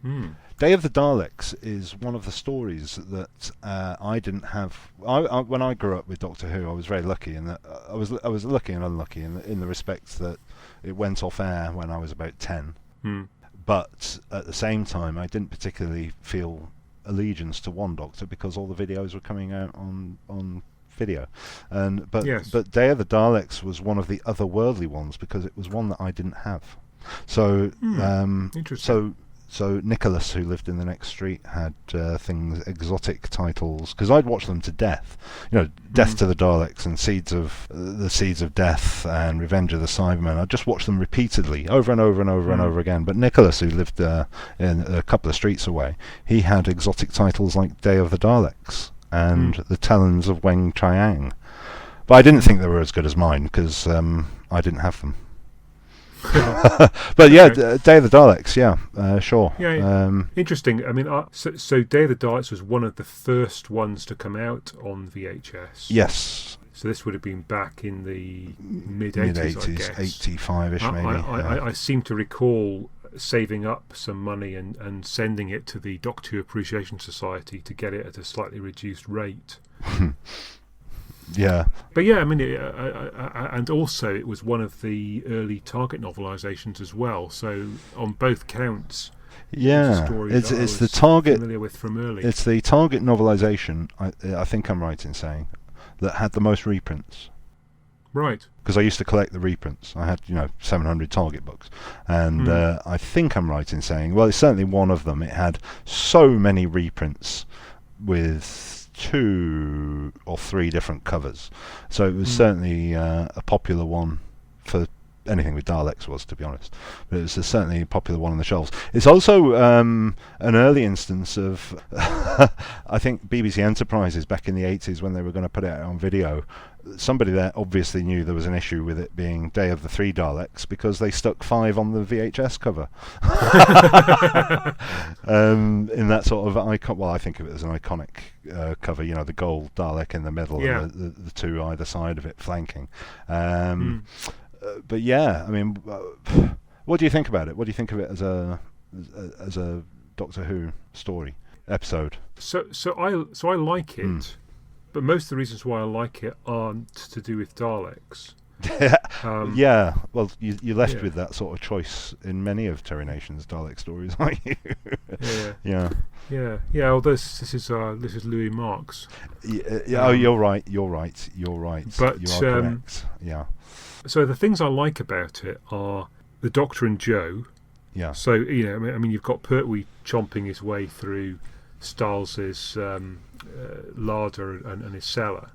Hmm. Day of the Daleks is one of the stories that I didn't have. When I grew up with Doctor Who, I was very lucky in that I was lucky and unlucky in the respect that it went off air when I was about 10. But at the same time, I didn't particularly feel allegiance to one Doctor because all the videos were coming out on video. But Day of the Daleks was one of the otherworldly ones because it was one that I didn't have. So interesting. So Nicholas, who lived in the next street, had exotic titles because I'd watched them to death. Death to the Daleks and Seeds of Death and Revenge of the Cybermen. I just watched them repeatedly, over and over and over and over again. But Nicholas, who lived in a couple of streets away, he had exotic titles like Day of the Daleks and The Talons of Weng Chiang. But I didn't think they were as good as mine because I didn't have them. But yeah, Day of the Daleks, sure. Yeah, interesting. I mean, so Day of the Daleks was one of the first ones to come out on VHS. Yes. So this would have been back in the mid-80s, I guess. 85-ish maybe. I seem to recall saving up some money and sending it to the Doctor Who Appreciation Society to get it at a slightly reduced rate. Yeah. But yeah, I mean, and also it was one of the early Target novelizations as well. So on both counts, it's the Target familiar with from early. It's the Target novelization. I think I'm right in saying that had the most reprints. Right. Because I used to collect the reprints. I had 700 Target books, and I think I'm right in saying, well, it's certainly one of them. It had so many reprints with 2 or 3 different covers, so it was certainly a popular one for anything with Daleks was, to be honest, but it was certainly a popular one on the shelves. It's also an early instance of I think BBC Enterprises back in the 80s when they were going to put it out on video. Somebody there obviously knew there was an issue with it being Day of the 3 Daleks because they stuck 5 on the VHS cover. In that sort of icon. Well, I think of it as an iconic cover. The gold Dalek in the middle and the 2 either side of it flanking. But yeah, I mean, what do you think about it? What do you think of it as a Doctor Who story episode? So I like it. But most of the reasons why I like it aren't to do with Daleks. Yeah, well, you're left with that sort of choice in many of Terry Nation's Dalek stories, aren't you? Yeah. Well, this is Louis Marks. Oh, you're right. But you are correct. Yeah. So the things I like about it are the Doctor and Joe. Yeah. So I mean, you've got Pertwee chomping his way through Stals's larder and his cellar,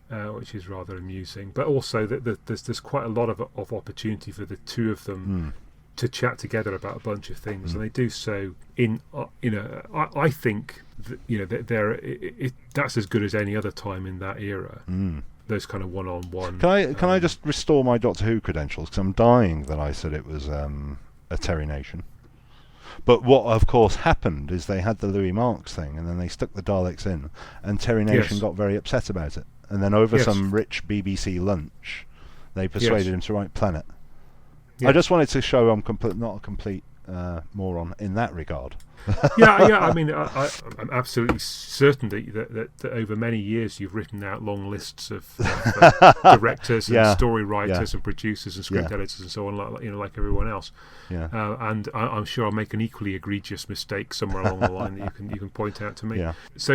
which is rather amusing. But also there's quite a lot of opportunity for the two of them to chat together about a bunch of things, and they do so in I think that, that's as good as any other time in that era. Those kind of one-on-one. Can I just restore my Doctor Who credentials? Because I'm dying that I said it was a Terry Nation. But what, of course, happened is they had the Louis Marks thing, and then they stuck the Daleks in, and Terry Nation got very upset about it. And then over some rich BBC lunch, they persuaded him to write Planet. I just wanted to show I'm not a complete moron in that regard. I mean, I'm absolutely certain that over many years you've written out long lists of directors and story writers and producers and script editors and so on, like everyone else. And I'm sure I'll make an equally egregious mistake somewhere along the line that you can point out to me. So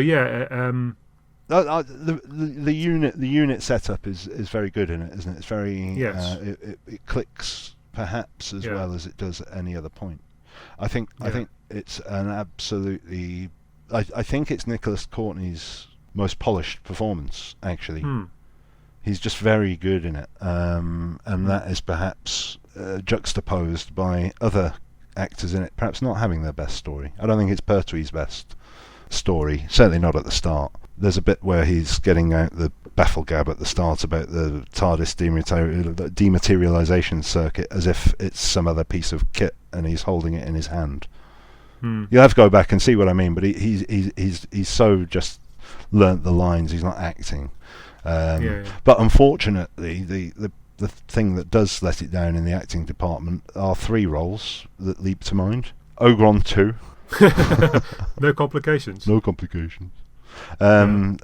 The unit setup is very good in it, isn't it? It's very it clicks perhaps as well as it does at any other point. I think it's an absolutely. I think it's Nicholas Courtney's most polished performance. Actually, he's just very good in it, and that is perhaps juxtaposed by other actors in it perhaps not having their best story. I don't think it's Pertwee's best story. Certainly not at the start. There's a bit where he's getting out the bafflegab at the start about the TARDIS dematerialization circuit as if it's some other piece of kit, and he's holding it in his hand. You'll have to go back and see what I mean, but he's so just learnt the lines. He's not acting. But unfortunately, the thing that does let it down in the acting department are 3 roles that leap to mind. Ogron 2. No complications. No complications. And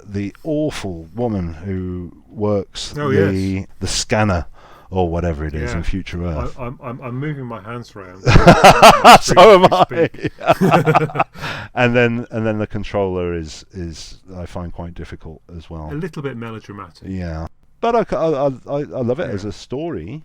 the awful woman who works the scanner or whatever it is in Future Earth. I'm moving my hands around. So am I. and then the controller is I find quite difficult as well. A little bit melodramatic. Yeah, but I love it as a story.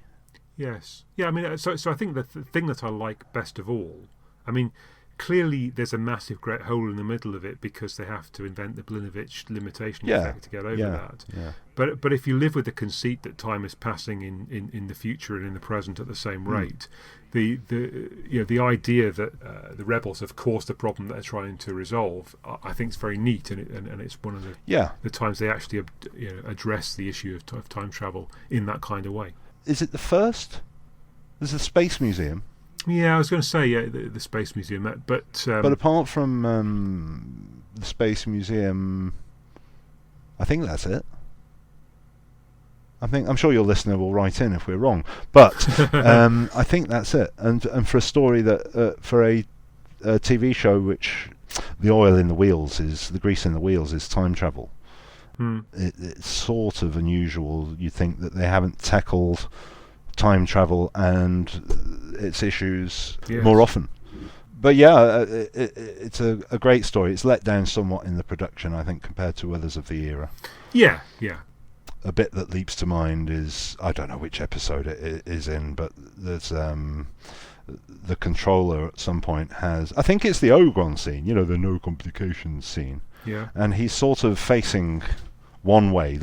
Yes. Yeah. I mean, so I think the thing that I like best of all. I mean, clearly there's a massive great hole in the middle of it because they have to invent the Blinovitch limitation effect to get over that. Yeah. But if you live with the conceit that time is passing in the future and in the present at the same rate, the idea that the rebels have caused the problem that they're trying to resolve, I think is very neat, and it's one of the times they actually address the issue of time travel in that kind of way. Is it the first? There's a space museum. Yeah, I was going to say the Space Museum, but apart from the Space Museum, I think that's it. I'm sure your listener will write in if we're wrong, but I think that's it. And for a story that for a TV show which the oil in the wheels is the grease in the wheels is time travel. It's sort of unusual. You think that they haven't tackled time travel and its issues more often, but it's a great story. It's let down somewhat in the production, I think, compared to others of the era. A bit that leaps to mind is, I don't know which episode it is in, but there's the controller at some point has, I think it's the Ogron scene, the no complications scene, and he's sort of facing one way,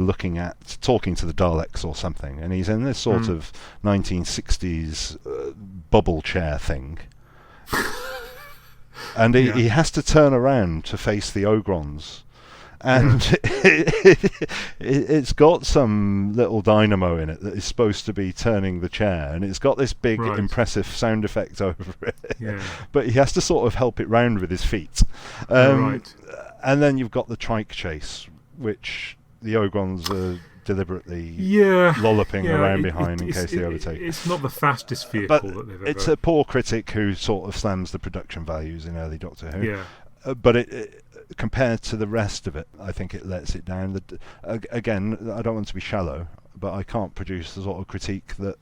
talking to the Daleks or something, and he's in this sort of 1960s bubble chair thing, and he has to turn around to face the Ogrons, and it's got some little dynamo in it that is supposed to be turning the chair, and it's got this big impressive sound effect over it, but he has to sort of help it round with his feet, and then you've got the trike chase, which the Ogrons are deliberately lolloping around behind in case they overtake. It's not the fastest vehicle that they've ever... It's a poor critic who sort of slams the production values in early Doctor Who. But it compared to the rest of it, I think it lets it down. Again, I don't want to be shallow, but I can't produce the sort of critique that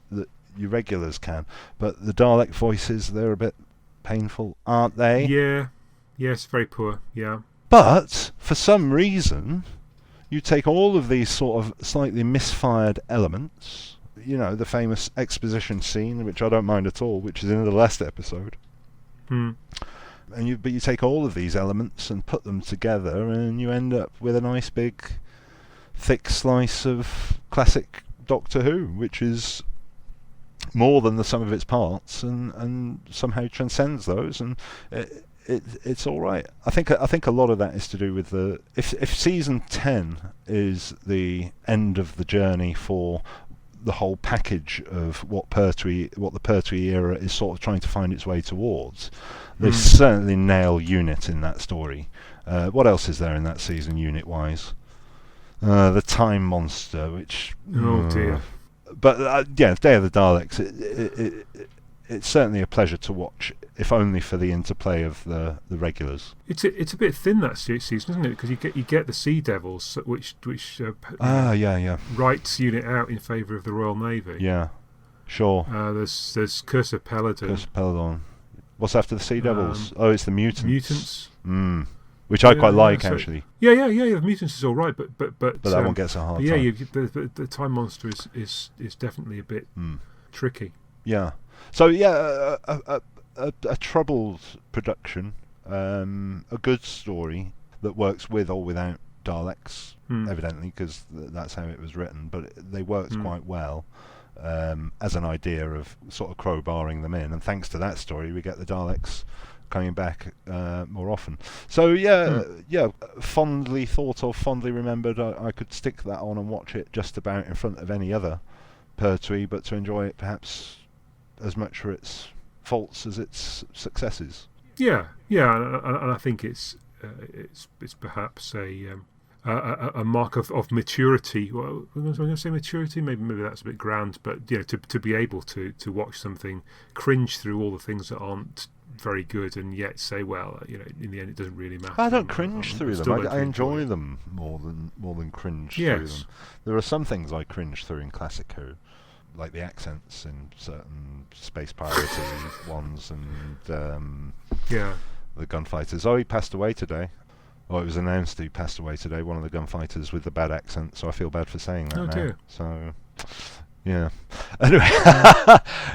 you regulars can. But the Dalek voices, they're a bit painful, aren't they? Yes, very poor, But, for some reason, you take all of these sort of slightly misfired elements, the famous exposition scene, which I don't mind at all, which is in the last episode. But you take all of these elements and put them together, and you end up with a nice big, thick slice of classic Doctor Who, which is more than the sum of its parts, and somehow transcends those, and it's all right. I think a lot of that is to do with if season 10 is the end of the journey for the whole package of what the Pertwee era is sort of trying to find its way towards. They certainly nail unit in that story. What else is there in that season, unit-wise? The Time Monster, which... Oh, dear. But, Day of the Daleks, it's certainly a pleasure to watch, if only for the interplay of the regulars. It's a bit thin, that season, isn't it? Because you get the Sea Devils, which writes unit out in favour of the Royal Navy. Yeah, sure. There's Curse of Peladon. What's after the Sea Devils? It's the Mutants. which I quite like actually. Yeah. The Mutants is all right, but that one gets a hard yeah, time. the Time Monster is definitely a bit tricky. Yeah. So yeah, a troubled production, a good story that works with or without Daleks, evidently, because that's how it was written. But they worked quite well as an idea of sort of crowbarring them in, and thanks to that story, we get the Daleks coming back more often. So fondly thought of, fondly remembered. I could stick that on and watch it just about in front of any other Pertwee, but to enjoy it perhaps as much for its faults as its successes. Yeah, and I think it's perhaps a mark of maturity. Well, I'm going to say maturity. Maybe that's a bit grand, but to be able to watch something, cringe through all the things that aren't very good, and yet say, well, in the end, it doesn't really matter. I don't cringe through them. I enjoy them more than cringe through them. There are some things I cringe through in Classic Who, like the accents in certain space piracy ones, and the gunfighters. Oh, he passed away today. Oh, it was announced he passed away today. One of the gunfighters with the bad accent. So I feel bad for saying that now. Dear. So, yeah. Anyway,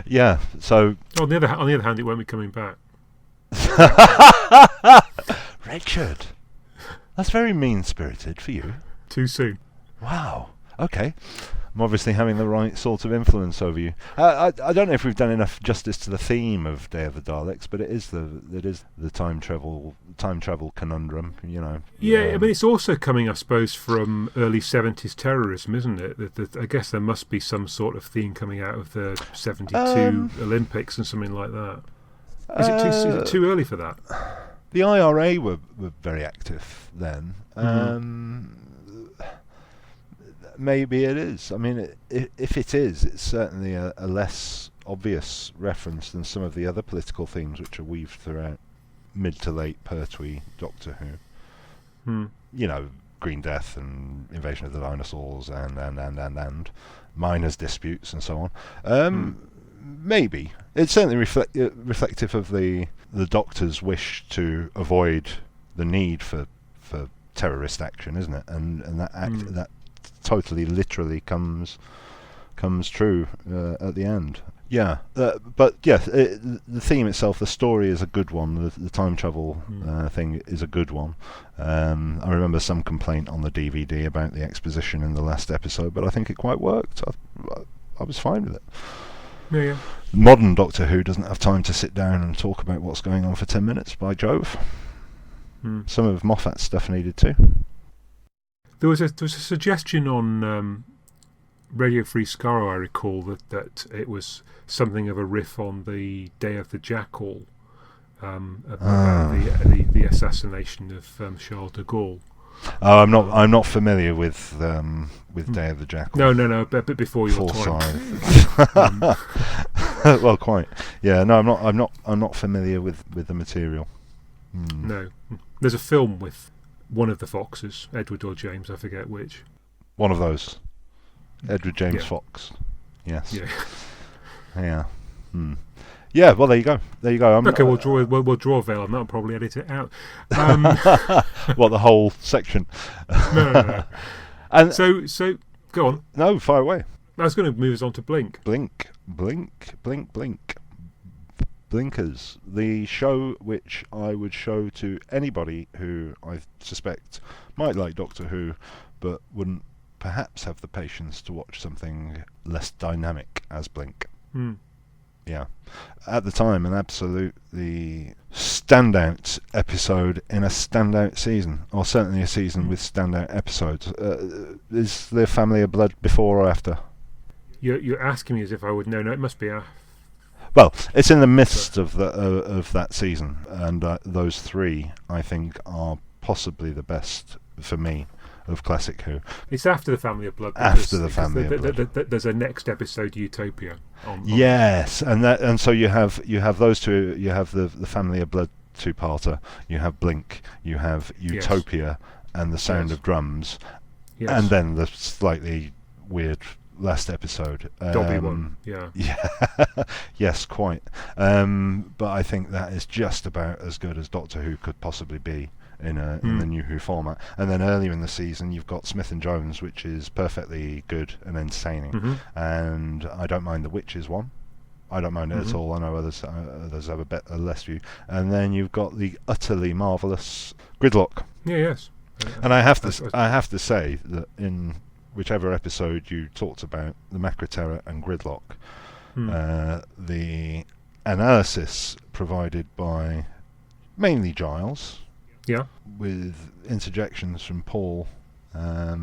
yeah. So on the other hand, it won't be coming back. Richard, that's very mean-spirited for you. Too soon. Wow. Okay. I'm obviously having the right sort of influence over you. I don't know if we've done enough justice to the theme of Day of the Daleks, but it is the time travel conundrum. Yeah, I mean, it's also coming, I suppose, from early 70s terrorism, isn't it? I guess there must be some sort of theme coming out of the 72 Olympics and something like that. Is it too early for that? The IRA were very active then. Maybe it is. I mean, if it is, it's certainly a less obvious reference than some of the other political themes which are weaved throughout mid to late Pertwee Doctor Who. Green Death and Invasion of the Dinosaurs and miners' disputes and so on. Maybe it's certainly reflective of the Doctor's wish to avoid the need for terrorist action, isn't it? And that totally literally comes true at the end. Yeah, but yeah, the theme itself, the story is a good one. The time travel thing is a good one. I remember some complaint on the DVD about the exposition in the last episode, but I think it quite worked. I was fine with it. Yeah. Modern Doctor Who doesn't have time to sit down and talk about what's going on for 10 minutes, by Jove. Some of Moffat's stuff needed to. There was a suggestion on Radio Free Skaro, I recall, that it was something of a riff on the Day of the Jackal, about the assassination of Charles de Gaulle. Oh, I'm not familiar with Day of the Jackal. No, but before your time. Well, quite. Yeah, no, I'm not familiar with the material. No, there's a film with one of the Foxes, Edward or James, I forget which. One of those, Edward James Fox. Yes. Yeah. Yeah. Yeah. Well, there you go. Okay, we'll draw a veil, and that'll probably edit it out. What, the whole section? No. And so go on. No, fire away. I was going to move us on to Blink. Blink. Blinkers, the show which I would show to anybody who I suspect might like Doctor Who, but wouldn't perhaps have the patience to watch something less dynamic as Blink. Yeah. At the time, an absolutely standout episode in a standout season, or certainly a season with standout episodes. Is there Family of Blood before or after? You're asking me as if I would know. No, it must be after. Well, it's in the midst of that season, and those three, I think, are possibly the best for me of Classic Who. It's after the Family of Blood. After the Family of Blood. There's a next episode, Utopia. Yes, and so you have those two. You have the Family of Blood two-parter. You have Blink. You have Utopia and the Sound of Drums, and then the slightly weird last episode. Dobby one. Yeah. Yes, quite. But I think that is just about as good as Doctor Who could possibly be in the New Who format. And then earlier in the season, you've got Smith and Jones, which is perfectly good and entertaining. And I don't mind the Witches one. I don't mind it at all. I know others have a less view. And then you've got the utterly marvellous Gridlock. Yeah, yes. And I have to say that in whichever episode you talked about the Macra Terror and Gridlock, the analysis provided by mainly Giles, with interjections from Paul,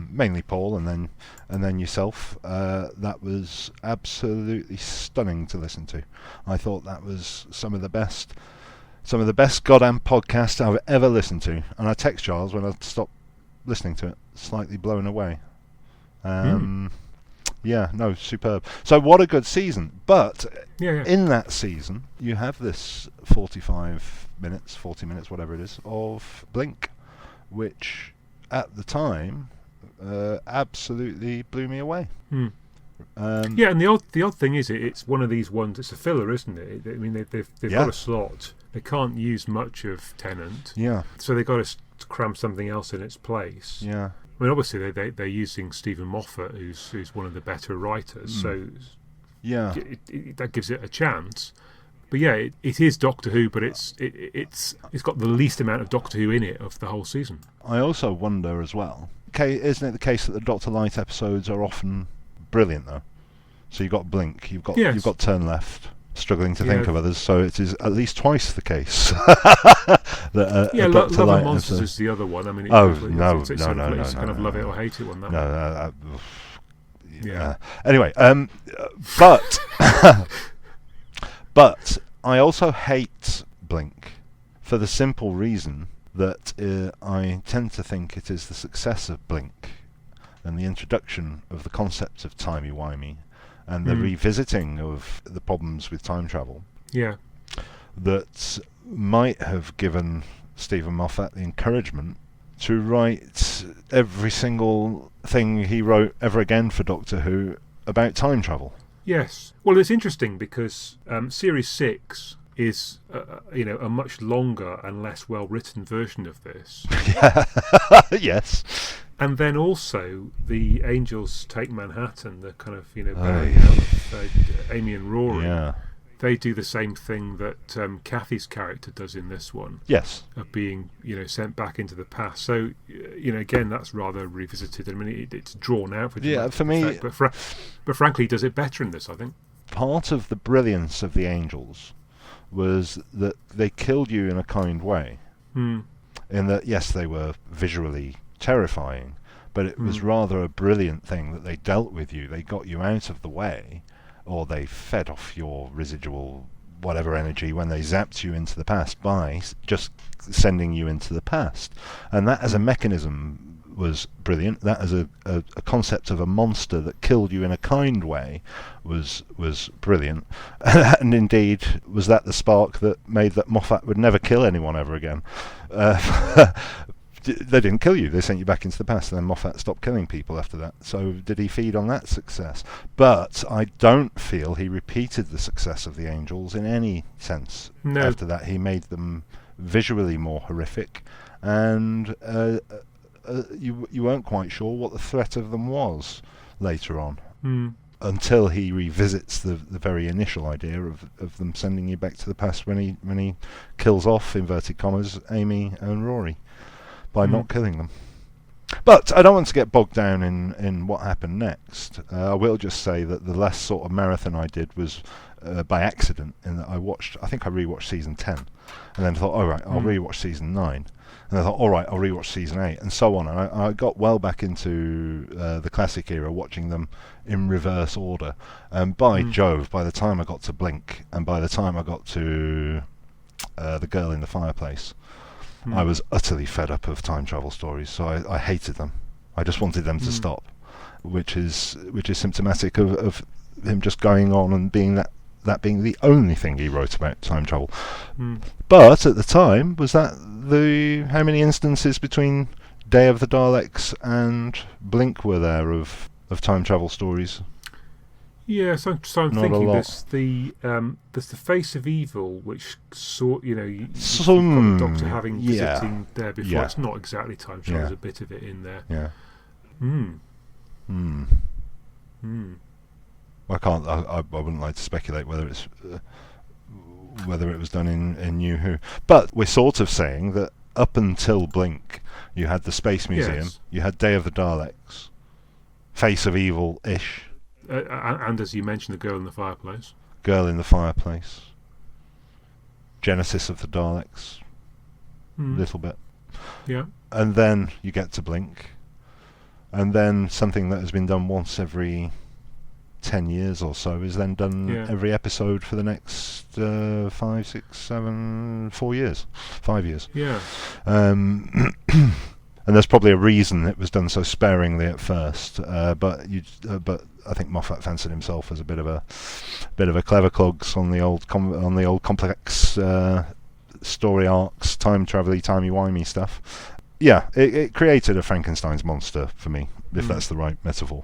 mainly Paul, and then yourself. That was absolutely stunning to listen to. I thought that was some of the best goddamn podcasts I've ever listened to. And I text Giles when I stopped listening to it, slightly blown away. Yeah, no, superb. So what a good season. But in that season, you have this 40 minutes, whatever it is, of Blink, which at the time absolutely blew me away. And the odd thing is, it's one of these ones. It's a filler, isn't it? I mean, they've got a slot. They can't use much of Tennant. Yeah. So they've got to cram something else in its place. Yeah. I mean, obviously they're using Stephen Moffat, who's one of the better writers. So that gives it a chance. But yeah, it is Doctor Who, but it's got the least amount of Doctor Who in it of the whole season. I also wonder as well. Isn't it the case that the Dr. Light episodes are often brilliant though? So you've got Blink, you've got Turn Left, struggling to think of others. So it is at least twice the case. That, Love and Monsters is the other one. I mean, it's kind of love it or hate it one. Anyway, but I also hate Blink for the simple reason that I tend to think it is the success of Blink and the introduction of the concept of timey-wimey and the revisiting of the problems with time travel that might have given Stephen Moffat the encouragement to write every single thing he wrote ever again for Doctor Who about time travel. Yes. Well, it's interesting because Series 6 is a much longer and less well-written version of this. Yes. And then also the Angels Take Manhattan, the kind of bailing out of Amy and Rory. Yeah. They do the same thing that Kathy's character does in this one. Yes. Of being sent back into the past. So again, that's rather revisited. I mean, it's drawn out for me. Effect, but frankly, he does it better in this, I think. Part of the brilliance of the Angels was that they killed you in a kind way. In that, yes, they were visually terrifying, but it was rather a brilliant thing that they dealt with you. They got you out of the way, or they fed off your residual whatever energy when they zapped you into the past by just sending you into the past. And that as a mechanism was brilliant. That as a concept of a monster that killed you in a kind way was brilliant. And indeed, was that the spark that made that Moffat would never kill anyone ever again. They didn't kill you, they sent you back into the past, and then Moffat stopped killing people after that. So did he feed on that success? But I don't feel he repeated the success of the Angels in any sense. No. After that, he made them visually more horrific, and you weren't quite sure what the threat of them was later on. Until he revisits the very initial idea of them sending you back to the past when he kills off, inverted commas, Amy and Rory by not killing them. But I don't want to get bogged down in what happened next. I will just say that the last sort of marathon I did was by accident, in that I think I rewatched season 10, and then thought, all right, I'll rewatch season 9. And I thought, all right, I'll rewatch season 8, and so on. And I got well back into the classic era, watching them in reverse order. And by Jove, by the time I got to Blink, and by the time I got to The Girl in the Fireplace, I was utterly fed up of time travel stories. So I hated them. I just wanted them to stop, which is symptomatic of him just going on and being that being the only thing he wrote about time travel. But at the time, was that how many instances between Day of the Daleks and Blink were there of time travel stories? Yeah, so I'm Not a thinking lot. there's the face of evil, which you've got the Some, Doctor having yeah. visiting there before. Yeah. It's not exactly time travel. Yeah. There's a bit of it in there. Yeah. Hmm. I wouldn't like to speculate whether it's whether it was done in New Who, but we're sort of saying that up until Blink, you had the Space Museum, Yes. you had Day of the Daleks, Face of Evil-ish, And as you mentioned, the girl in the fireplace. Girl in the Fireplace, Genesis of the Daleks, little bit, Yeah. and then you get to Blink, and then something that has been done once every 10 years or so is then done every episode for the next 5, 6, 7, 4 years, 5 years. Yeah. And there's probably a reason it was done so sparingly at first, but I think Moffat fancied himself as a bit of a clever clogs on the old complex story arcs, time travel-y, timey-wimey stuff. Yeah, it created a Frankenstein's monster for me, if that's the right metaphor.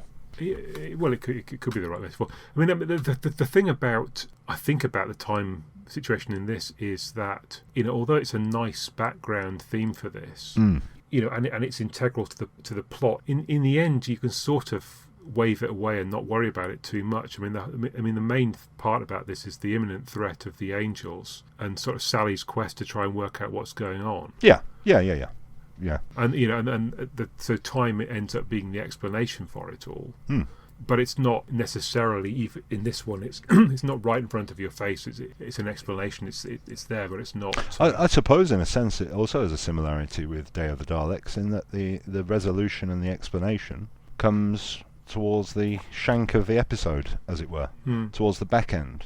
Well, it could be the right metaphor. I mean, the thing about the time situation in this is that, although it's a nice background theme for this, and it's integral to the plot. In the end, you can sort of wave it away and not worry about it too much. I mean, the main part about this is the imminent threat of the angels and sort of Sally's quest to try and work out what's going on. Yeah. And so time ends up being the explanation for it all. But it's not necessarily, even in this one, it's it's not right in front of your face. It's an explanation. It's there, but it's not. I suppose, in a sense, it also has a similarity with Day of the Daleks in that the resolution and the explanation comes towards the shank of the episode, as it were, towards the back end,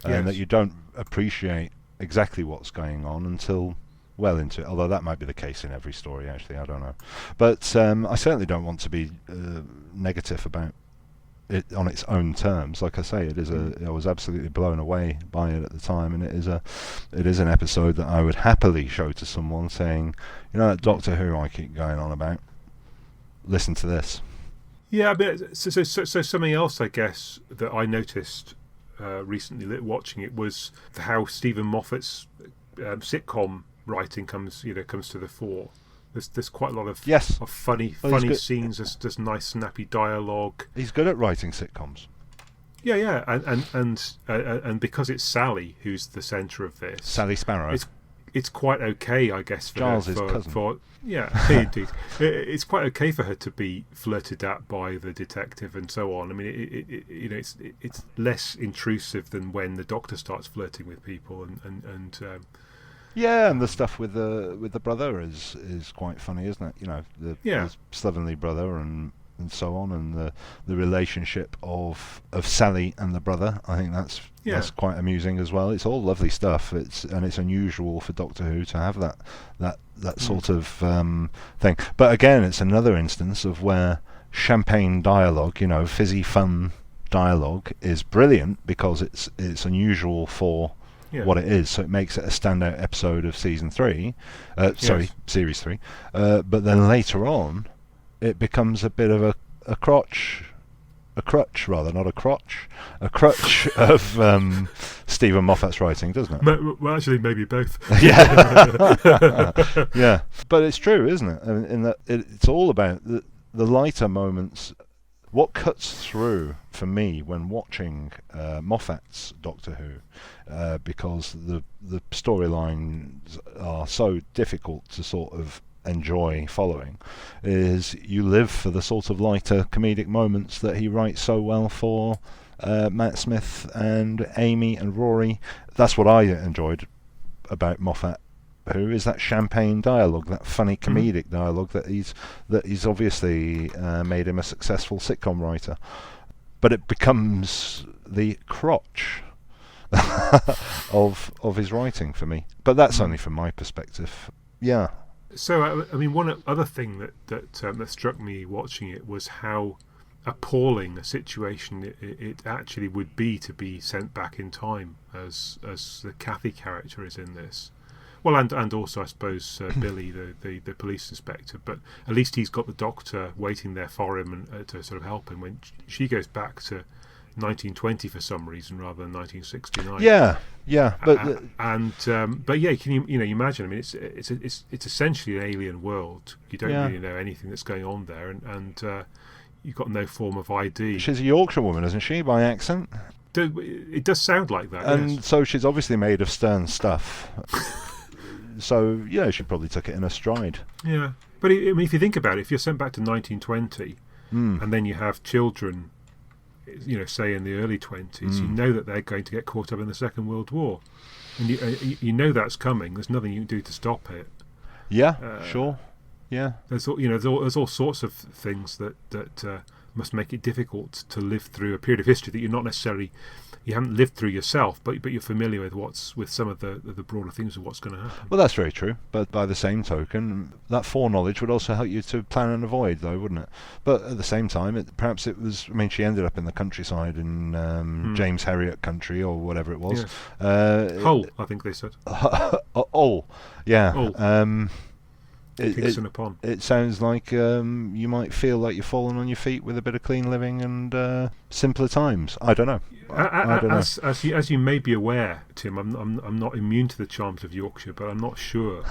and that you don't appreciate exactly what's going on until well into it. Although that might be the case in every story, actually, I don't know. But I certainly don't want to be negative about it on its own terms. Like I say, I was absolutely blown away by it at the time, and it is an episode that I would happily show to someone, saying, that Doctor Who I keep going on about, listen to this. Yeah, but so something else, I guess, that I noticed recently watching it was how Stephen Moffat's sitcom writing comes to the fore. There's quite a lot of funny scenes. There's nice snappy dialogue. He's good at writing sitcoms. Yeah, and because it's Sally who's the centre of this, Sally Sparrow. It's quite okay, I guess, for Giles' cousin. Indeed. It's quite okay for her to be flirted at by the detective and so on. I mean, it's less intrusive than when the Doctor starts flirting with people and and the stuff with the brother is quite funny, isn't it? His slovenly brother and so on, and the relationship of Sally and the brother. I think that's quite amusing as well. It's all lovely stuff. It's unusual for Doctor Who to have that sort of thing. But again, it's another instance of where champagne dialogue, fizzy fun dialogue, is brilliant because it's unusual for what it is, so it makes it a standout episode of series 3. But then later on, it becomes a bit of a crutch of Stephen Moffat's writing, doesn't it? Well, actually, maybe both. Yeah, but it's true, isn't it? In that it's all about the lighter moments. What cuts through for me when watching Moffat's Doctor Who, because the storylines are so difficult to sort of enjoy following, is you live for the sort of lighter comedic moments that he writes so well for Matt Smith and Amy and Rory. That's what I enjoyed about Moffat Who, is that champagne dialogue, that funny comedic dialogue that he's obviously made him a successful sitcom writer. But it becomes the crotch of his writing for me. But that's only from my perspective. Yeah. So, I mean, one other thing that struck me watching it was how appalling a situation it actually would be to be sent back in time as the Kathy character is in this. Well, and also, I suppose, Billy, the police inspector. But at least he's got the Doctor waiting there for him and to sort of help him. When she goes back to 1920 for some reason rather than 1969. Yeah, but but yeah, can you imagine? I mean, it's essentially an alien world. You don't really know anything that's going on there, and you've got no form of ID. she's a Yorkshire woman, isn't she, by accent? It does sound like that, And yes. so she's obviously made of stern stuff. So yeah, she probably took it in her stride. Yeah, but I mean, if you think about it, if you're sent back to 1920 and then you have children, say in the early 20s, you know that they're going to get caught up in the Second World War, and you know that's coming. There's nothing you can do to stop it. Yeah, sure. Yeah, There's all sorts of things that must make it difficult to live through a period of history that you haven't lived through yourself, but you're familiar with some of the broader themes of what's going to happen. well, that's very true. But by the same token, that foreknowledge would also help you to plan and avoid, though, wouldn't it? But at the same time, perhaps it was. I mean, she ended up in the countryside in James Herriot country or whatever it was. Yes. Hull, I think they said. Hull, yeah. Hull. Kingston upon. It sounds like you might feel like you're falling on your feet with a bit of clean living and simpler times. I don't know. I don't know. As you may be aware, Tim, I'm not immune to the charms of Yorkshire, but I'm not sure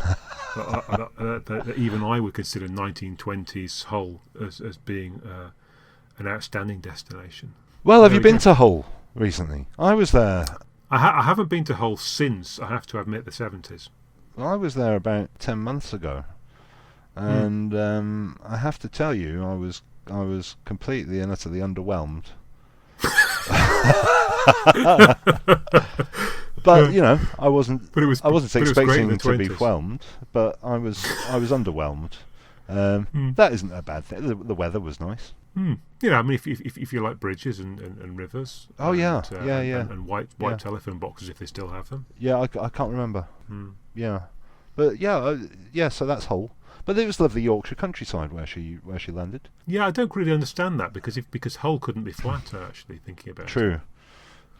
that even I would consider 1920s Hull as being an outstanding destination. Well, have you been to Hull recently? I was there. I haven't been to Hull since, I have to admit, the 70s. I was there about 10 months ago. And I have to tell you, I was completely and utterly underwhelmed. But I wasn't expecting to be whelmed, but I was underwhelmed. That isn't a bad thing. The weather was nice. I mean, if you like bridges and rivers. Oh yeah. And white telephone boxes, if they still have them. Yeah, I can't remember. Yeah, but yeah. So that's Hull. But it was lovely Yorkshire countryside where she landed. Yeah, I don't really understand that because Hull couldn't be flatter, actually, thinking about it.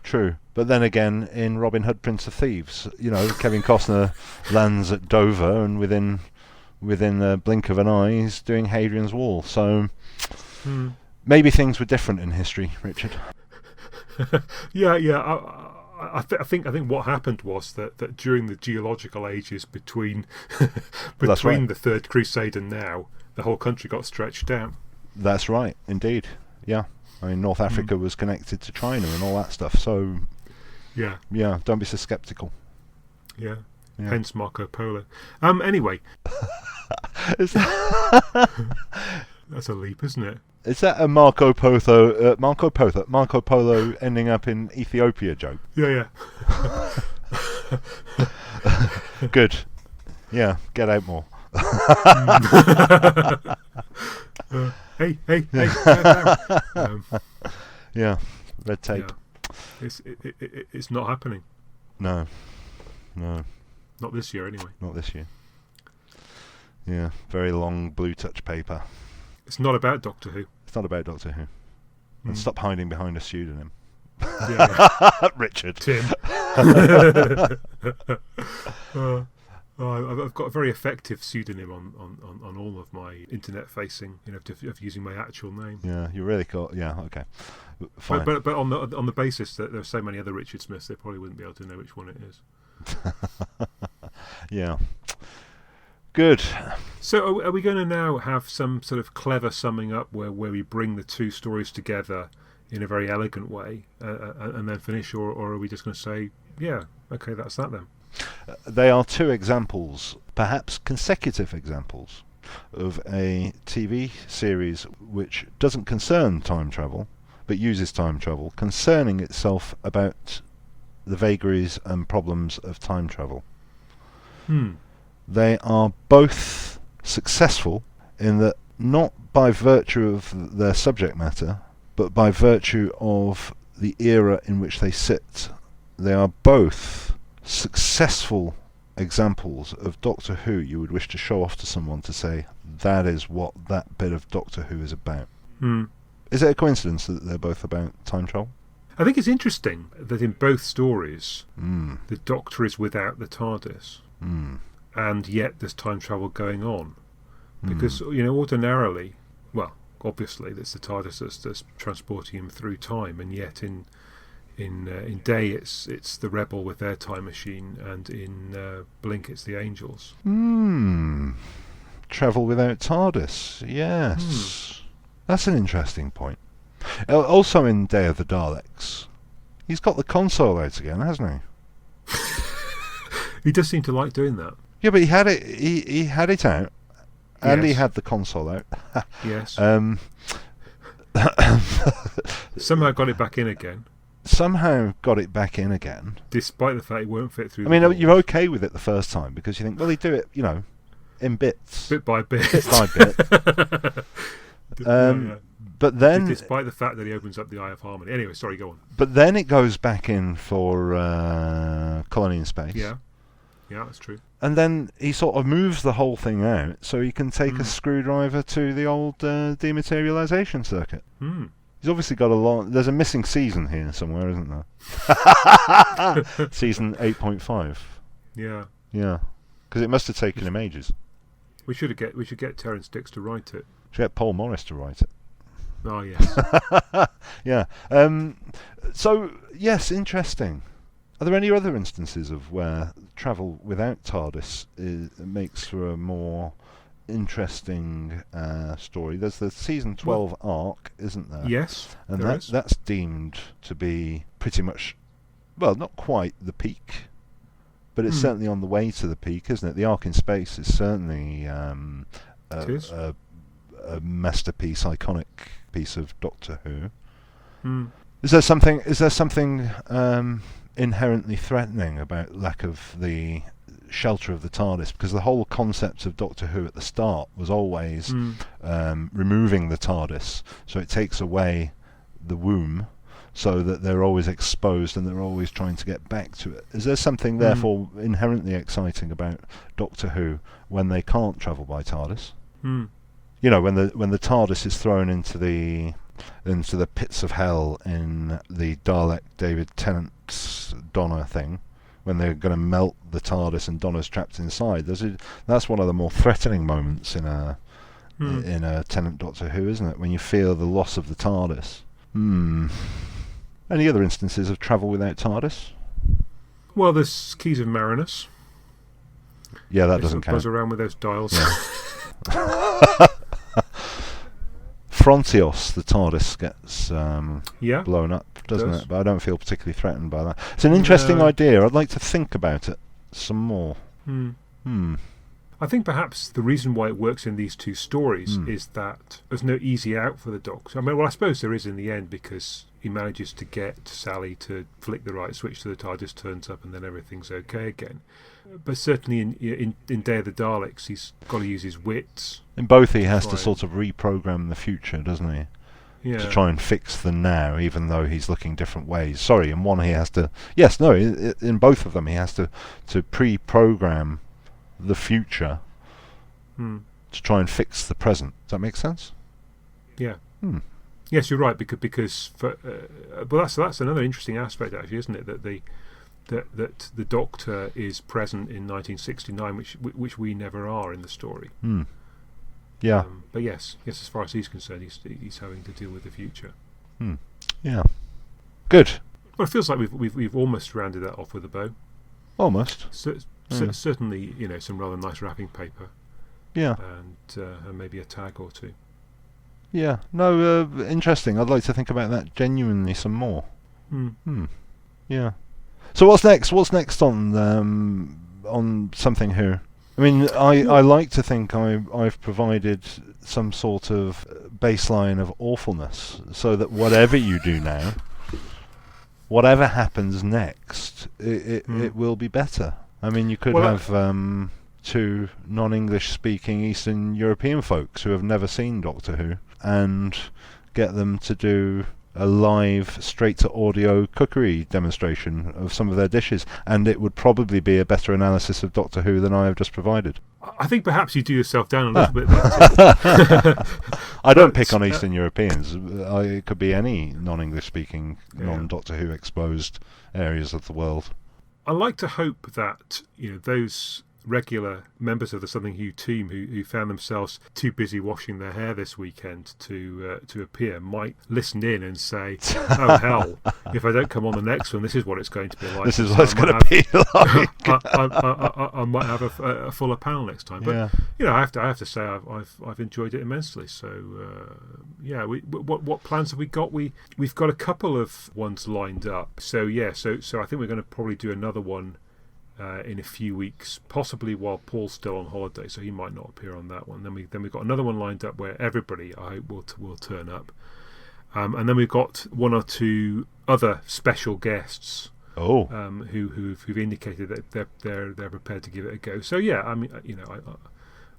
True. But then again, in Robin Hood, Prince of Thieves, Kevin Costner lands at Dover, and within a blink of an eye, he's doing Hadrian's Wall. So maybe things were different in history, Richard. Yeah. I think what happened was that during the geological ages between the Third Crusade and now, the whole country got stretched out. That's right, indeed. Yeah, I mean, North Africa was connected to China and all that stuff. So yeah, don't be so sceptical. Yeah. Hence Marco Polo. Anyway, that's a leap, isn't it? Is that a Marco Polo ending up in Ethiopia joke? Yeah. Good. Yeah, get out more. Hey. Yeah, red tape. Yeah. It's not happening. No. Not this year, anyway. Not this year. Yeah, very long blue touch paper. It's not about Doctor Who. It's not about Doctor Who. And stop hiding behind a pseudonym. Yeah. Richard. Tim. I've got a very effective pseudonym on all of my internet facing, of using my actual name. Yeah, you really got. Yeah, okay. Fine. But on the basis that there are so many other Richard Smiths, they probably wouldn't be able to know which one it is. Yeah. Good. So are we going to now have some sort of clever summing up where we bring the two stories together in a very elegant way and then finish, or are we just going to say, yeah, okay, that's that then? They are two examples, perhaps consecutive examples, of a TV series which doesn't concern time travel, but uses time travel, concerning itself about the vagaries and problems of time travel. They are both successful in that, not by virtue of their subject matter, but by virtue of the era in which they sit. They are both successful examples of Doctor Who you would wish to show off to someone to say, that is what that bit of Doctor Who is about. Is it a coincidence that they're both about time travel? I think it's interesting that in both stories the Doctor is without the TARDIS. And yet there's time travel going on. Because, ordinarily, well, obviously. That's the TARDIS that's transporting him through time, and yet in Day it's the Rebel with their time machine, and in Blink it's the Angels. Travel without TARDIS, yes. That's an interesting point. Also in Day of the Daleks, he's got the console out again, hasn't he? He does seem to like doing that. Yeah, but he had it. He had it out, and he Yes. had the console out. Yes. Somehow got it back in again, Somehow got it back in again. despite the fact it won't fit through. I mean, the you're okay with it the first time because you think, well, he'd do it, in bits, bit by bit. bit by bit. Yeah. But then, Despite the fact that he opens up the Eye of Harmony. Anyway, sorry, go on. but then it goes back in for Colony in Space. Yeah, that's true. And then he sort of moves the whole thing out so he can take a screwdriver to the old dematerialization circuit. He's obviously got a lot. There's a missing season here somewhere, isn't there? Season 8.5. Yeah, Yeah, because it must have taken him ages. we should get Terrence Dix to write it. Should get Paul Morris to write it. Oh yes. Yeah. So yes, interesting. Are there any other instances of where travel without TARDIS makes for a more interesting story? There's the season 12 arc, isn't there? Yes, and there is. that's deemed to be pretty much, well, not quite the peak, but it's certainly on the way to the peak, isn't it? The arc in space is certainly It is. a masterpiece, iconic piece of Doctor Who. Is there something inherently threatening about lack of the shelter of the TARDIS? Because the whole concept of Doctor Who at the start was always removing the TARDIS, so it takes away the womb, so that they're always exposed and they're always trying to get back to it. Is there something therefore inherently exciting about Doctor Who when they can't travel by TARDIS? You know, when the TARDIS is thrown into the pits of hell in the Dalek David Tennant's Donna thing, when they're going to melt the TARDIS and Donna's trapped inside. That's one of the more threatening moments in a Tennant Doctor Who, isn't it? When you feel the loss of the TARDIS. Any other instances of travel without TARDIS? Well, there's Keys of Marinus. Yeah, that They doesn't sort of buzz count. around with those dials. Frontios, the TARDIS gets Yeah. blown up, doesn't does. it? But I don't feel particularly threatened by that. It's an interesting No. idea. I'd like to think about it some more. I think perhaps the reason why it works in these two stories is that there's no easy out for the Doctor. I mean, well, I suppose there is in the end, because he manages to get Sally to flick the right switch so the TARDIS turns up and then everything's okay again. But certainly in Day of the Daleks, he's got to use his wits. In both, he has to Right. sort of reprogram the future, doesn't he? Yeah. To try and fix the now, even though he's looking different ways. Sorry, in one he has to... Yes, no, in both of them he has to pre-program the future to try and fix the present. Does that make sense? Yeah. Yes, you're right, because well, that's another interesting aspect, actually, isn't it? That the Doctor is present in 1969, which we never are in the story. Yeah. But yes, as far as he's concerned, he's having to deal with the future. Yeah. Good. Well, it feels like we've almost rounded that off with a bow. Almost. Certainly, some rather nice wrapping paper Yeah. and maybe a tag or two. Yeah. No, interesting. I'd like to think about that genuinely some more. Yeah. So what's next? What's next on Something Who? I mean, I like to think I've provided some sort of baseline of awfulness, so that whatever you do now, whatever happens next, it will be better. I mean, you could have two non-English speaking Eastern European folks who have never seen Doctor Who and get them to do a live straight to audio cookery demonstration of some of their dishes, and it would probably be a better analysis of Doctor Who than I have just provided. I think perhaps you do yourself down a little bit there. I don't pick on Eastern Europeans. It could be any non-English speaking, non-Doctor Who exposed areas of the world. I like to hope that those regular members of the Something Who team who found themselves too busy washing their hair this weekend to appear might listen in and say, "Oh hell! If I don't come on the next one, this is what it's going to be like. This is what it's going to be like." I might have a fuller panel next time, but I have to say I've enjoyed it immensely. So what plans have we got? We've got a couple of ones lined up. So I think we're going to probably do another one in a few weeks, possibly while Paul's still on holiday, so he might not appear on that one. Then we've got another one lined up where everybody, I hope, will turn up, and then we've got one or two other special guests. Who've indicated that they're prepared to give it a go. So I mean,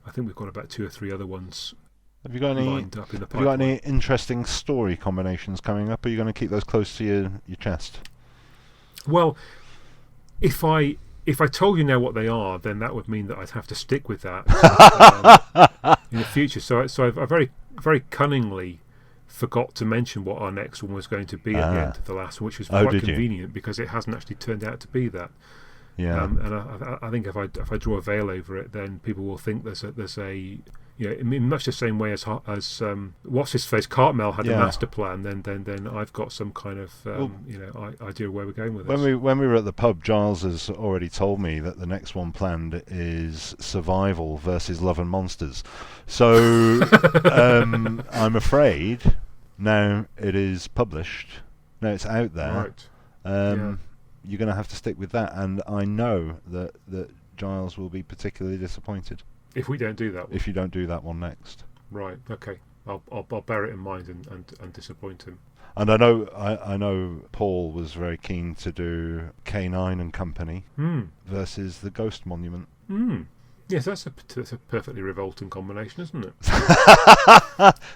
I think we've got about 2 or 3 other ones. Have you got any lined up in the pipeline. Have you got any interesting story combinations coming up? Or are you going to keep those close to your chest? Well, if I told you now what they are, then that would mean that I'd have to stick with that in the future. So I very, very cunningly forgot to mention what our next one was going to be at the end of the last one, which was quite convenient because it hasn't actually turned out to be that. Yeah. And I think if I draw a veil over it, then people will think there's a in much the same way as what's his face Cartmel had a master plan. Then I've got some kind of idea of where we're going with this. When we were at the pub, Giles has already told me that the next one planned is Survival versus Love and Monsters. So I'm afraid now it is published. Now it's out there. Right. You're going to have to stick with that, and I know that Giles will be particularly disappointed if we don't do that one. If you don't do that one next. Right. Okay. I'll bear it in mind and disappoint him. And I know Paul was very keen to do K9 and Company versus the Ghost Monument. Yes, that's a perfectly revolting combination, isn't it?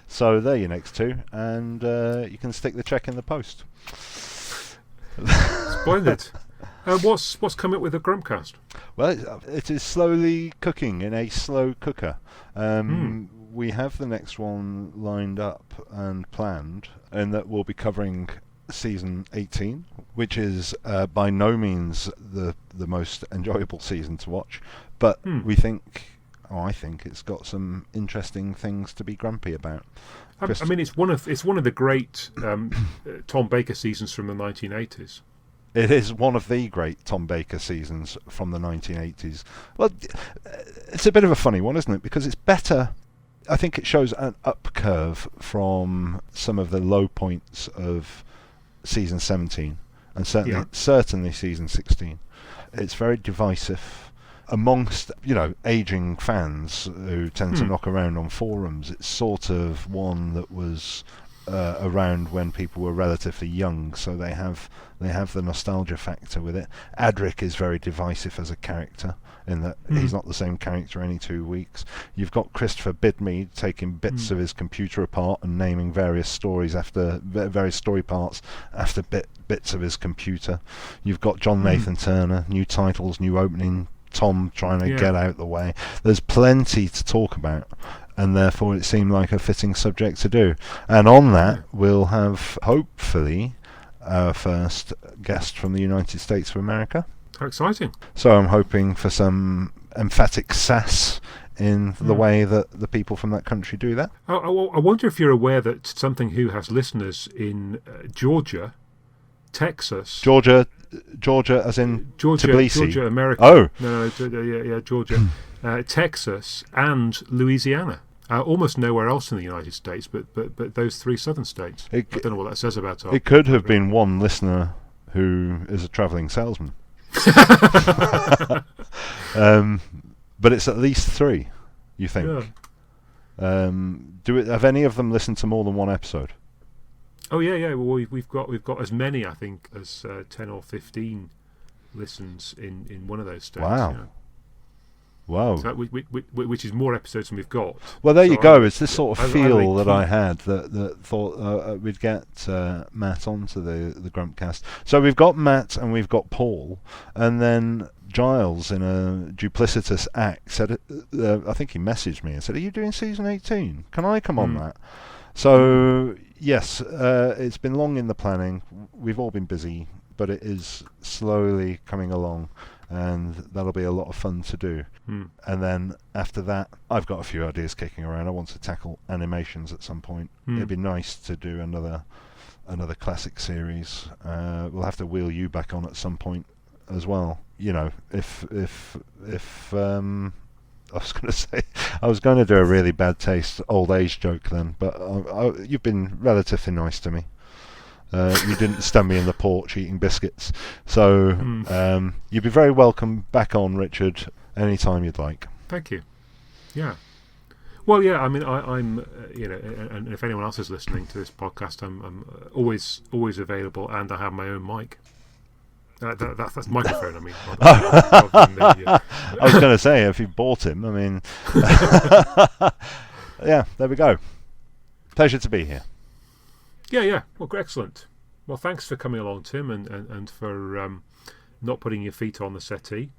So they're your next two, and you can stick the check in the post. Splendid. What's coming up with the Grumpcast? Well, it is slowly cooking in a slow cooker. We have the next one lined up and planned, and that we'll be covering season 18, which is by no means the most enjoyable season to watch, but I think it's got some interesting things to be grumpy about. I mean, it's one of the great Tom Baker seasons from the 1980s. It is one of the great Tom Baker seasons from the 1980s. Well, it's a bit of a funny one, isn't it? Because it's better. I think it shows an up curve from some of the low points of season 17 and certainly season 16. It's very divisive amongst aging fans who tend to knock around on forums. It's sort of one that was around when people were relatively young, so they have the nostalgia factor with it. Adric is very divisive as a character in that he's not the same character any 2 weeks. You've got Christopher Bidmead taking bits of his computer apart and naming various stories after various story parts after bits of his computer. You've got John Nathan Turner, new titles, new opening, Tom trying to get out the way. There's plenty to talk about, and therefore it seemed like a fitting subject to do. And on that, we'll have, hopefully, our first guest from the United States of America. How exciting. So I'm hoping for some emphatic sass in the way that the people from that country do that. I wonder if you're aware that Something Who has listeners in Georgia, Texas... Georgia as in Tbilisi? Georgia, America. Oh. No, Georgia. Texas and Louisiana. Almost nowhere else in the United States, but those 3 southern states. I don't know what that says about our... It could have been one listener who is a travelling salesman. But it's at least 3, you think? Yeah. Have any of them listened to more than one episode? Oh yeah. Well, we've got as many, I think, as 10 or 15 listens in one of those states. Wow. Yeah. Wow. So which is more episodes than we've got. Well, there you go. It's this sort of feel that I had that thought we'd get Matt onto the Grumpcast. So we've got Matt and we've got Paul, and then Giles, in a duplicitous act, said, I think he messaged me and said, "Are you doing season 18? Can I come on that?" So yes, it's been long in the planning. We've all been busy, but it is slowly coming along. and that'll be a lot of fun to do. And then after that, I've got a few ideas kicking around. I want to tackle animations at some point. It'd be nice to do another classic series. We'll have to wheel you back on at some point as well. You know, if I was going to do a really bad taste old age joke then, but you've been relatively nice to me. You didn't stand me in the porch eating biscuits, so you'd be very welcome back on, Richard, anytime you'd like. Thank you. Yeah. Well, yeah. I mean, I'm and if anyone else is listening to this podcast, I'm always available, and I have my own mic. That's microphone. I mean, I was going to say, if you bought him, I mean, yeah, there we go. Pleasure to be here. Yeah. Well, excellent. Well, thanks for coming along, Tim, and for not putting your feet on the settee.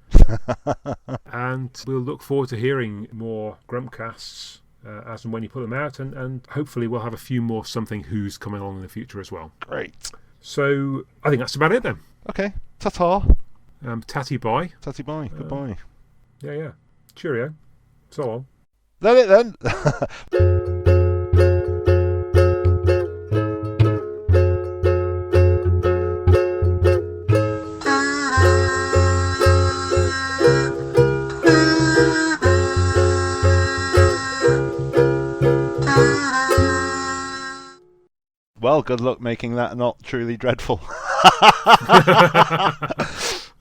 And we'll look forward to hearing more Grumpcasts as and when you put them out, and hopefully we'll have a few more Something Who's coming along in the future as well. Great. So I think that's about it then. Okay. Ta-ta. Tatty bye. Tatty bye. Goodbye. Yeah. Cheerio. So long. That it then. Well, good luck making that not truly dreadful.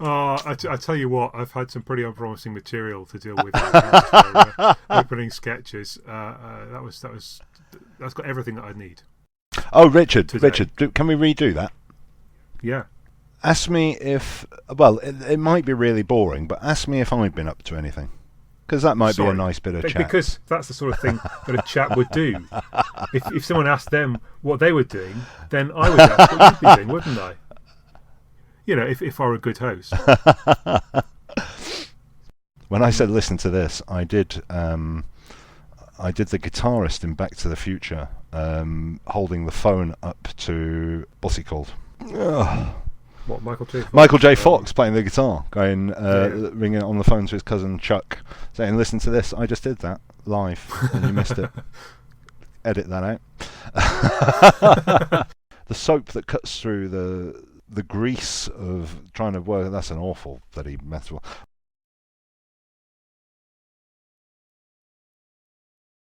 I tell you what, I've had some pretty unpromising material to deal with opening sketches. That's got everything that I need. Oh, Richard, today. Can we redo that? Yeah. Ask me if... Well, it might be really boring, but ask me if I've been up to anything. Because that might be a nice bit of chat. Because that's the sort of thing that a chap would do. If someone asked them what they were doing, then I would ask what you'd be doing, wouldn't I? You know, if I were a good host. When I said listen to this, I did the guitarist in Back to the Future holding the phone up to... What's he called? What, Michael J. Fox? Michael J. Fox playing the guitar, ringing it on the phone to his cousin Chuck, saying, "Listen to this. I just did that live, and you missed it. Edit that out." The soap that cuts through the grease of trying to work. That's an awful bloody metaphor.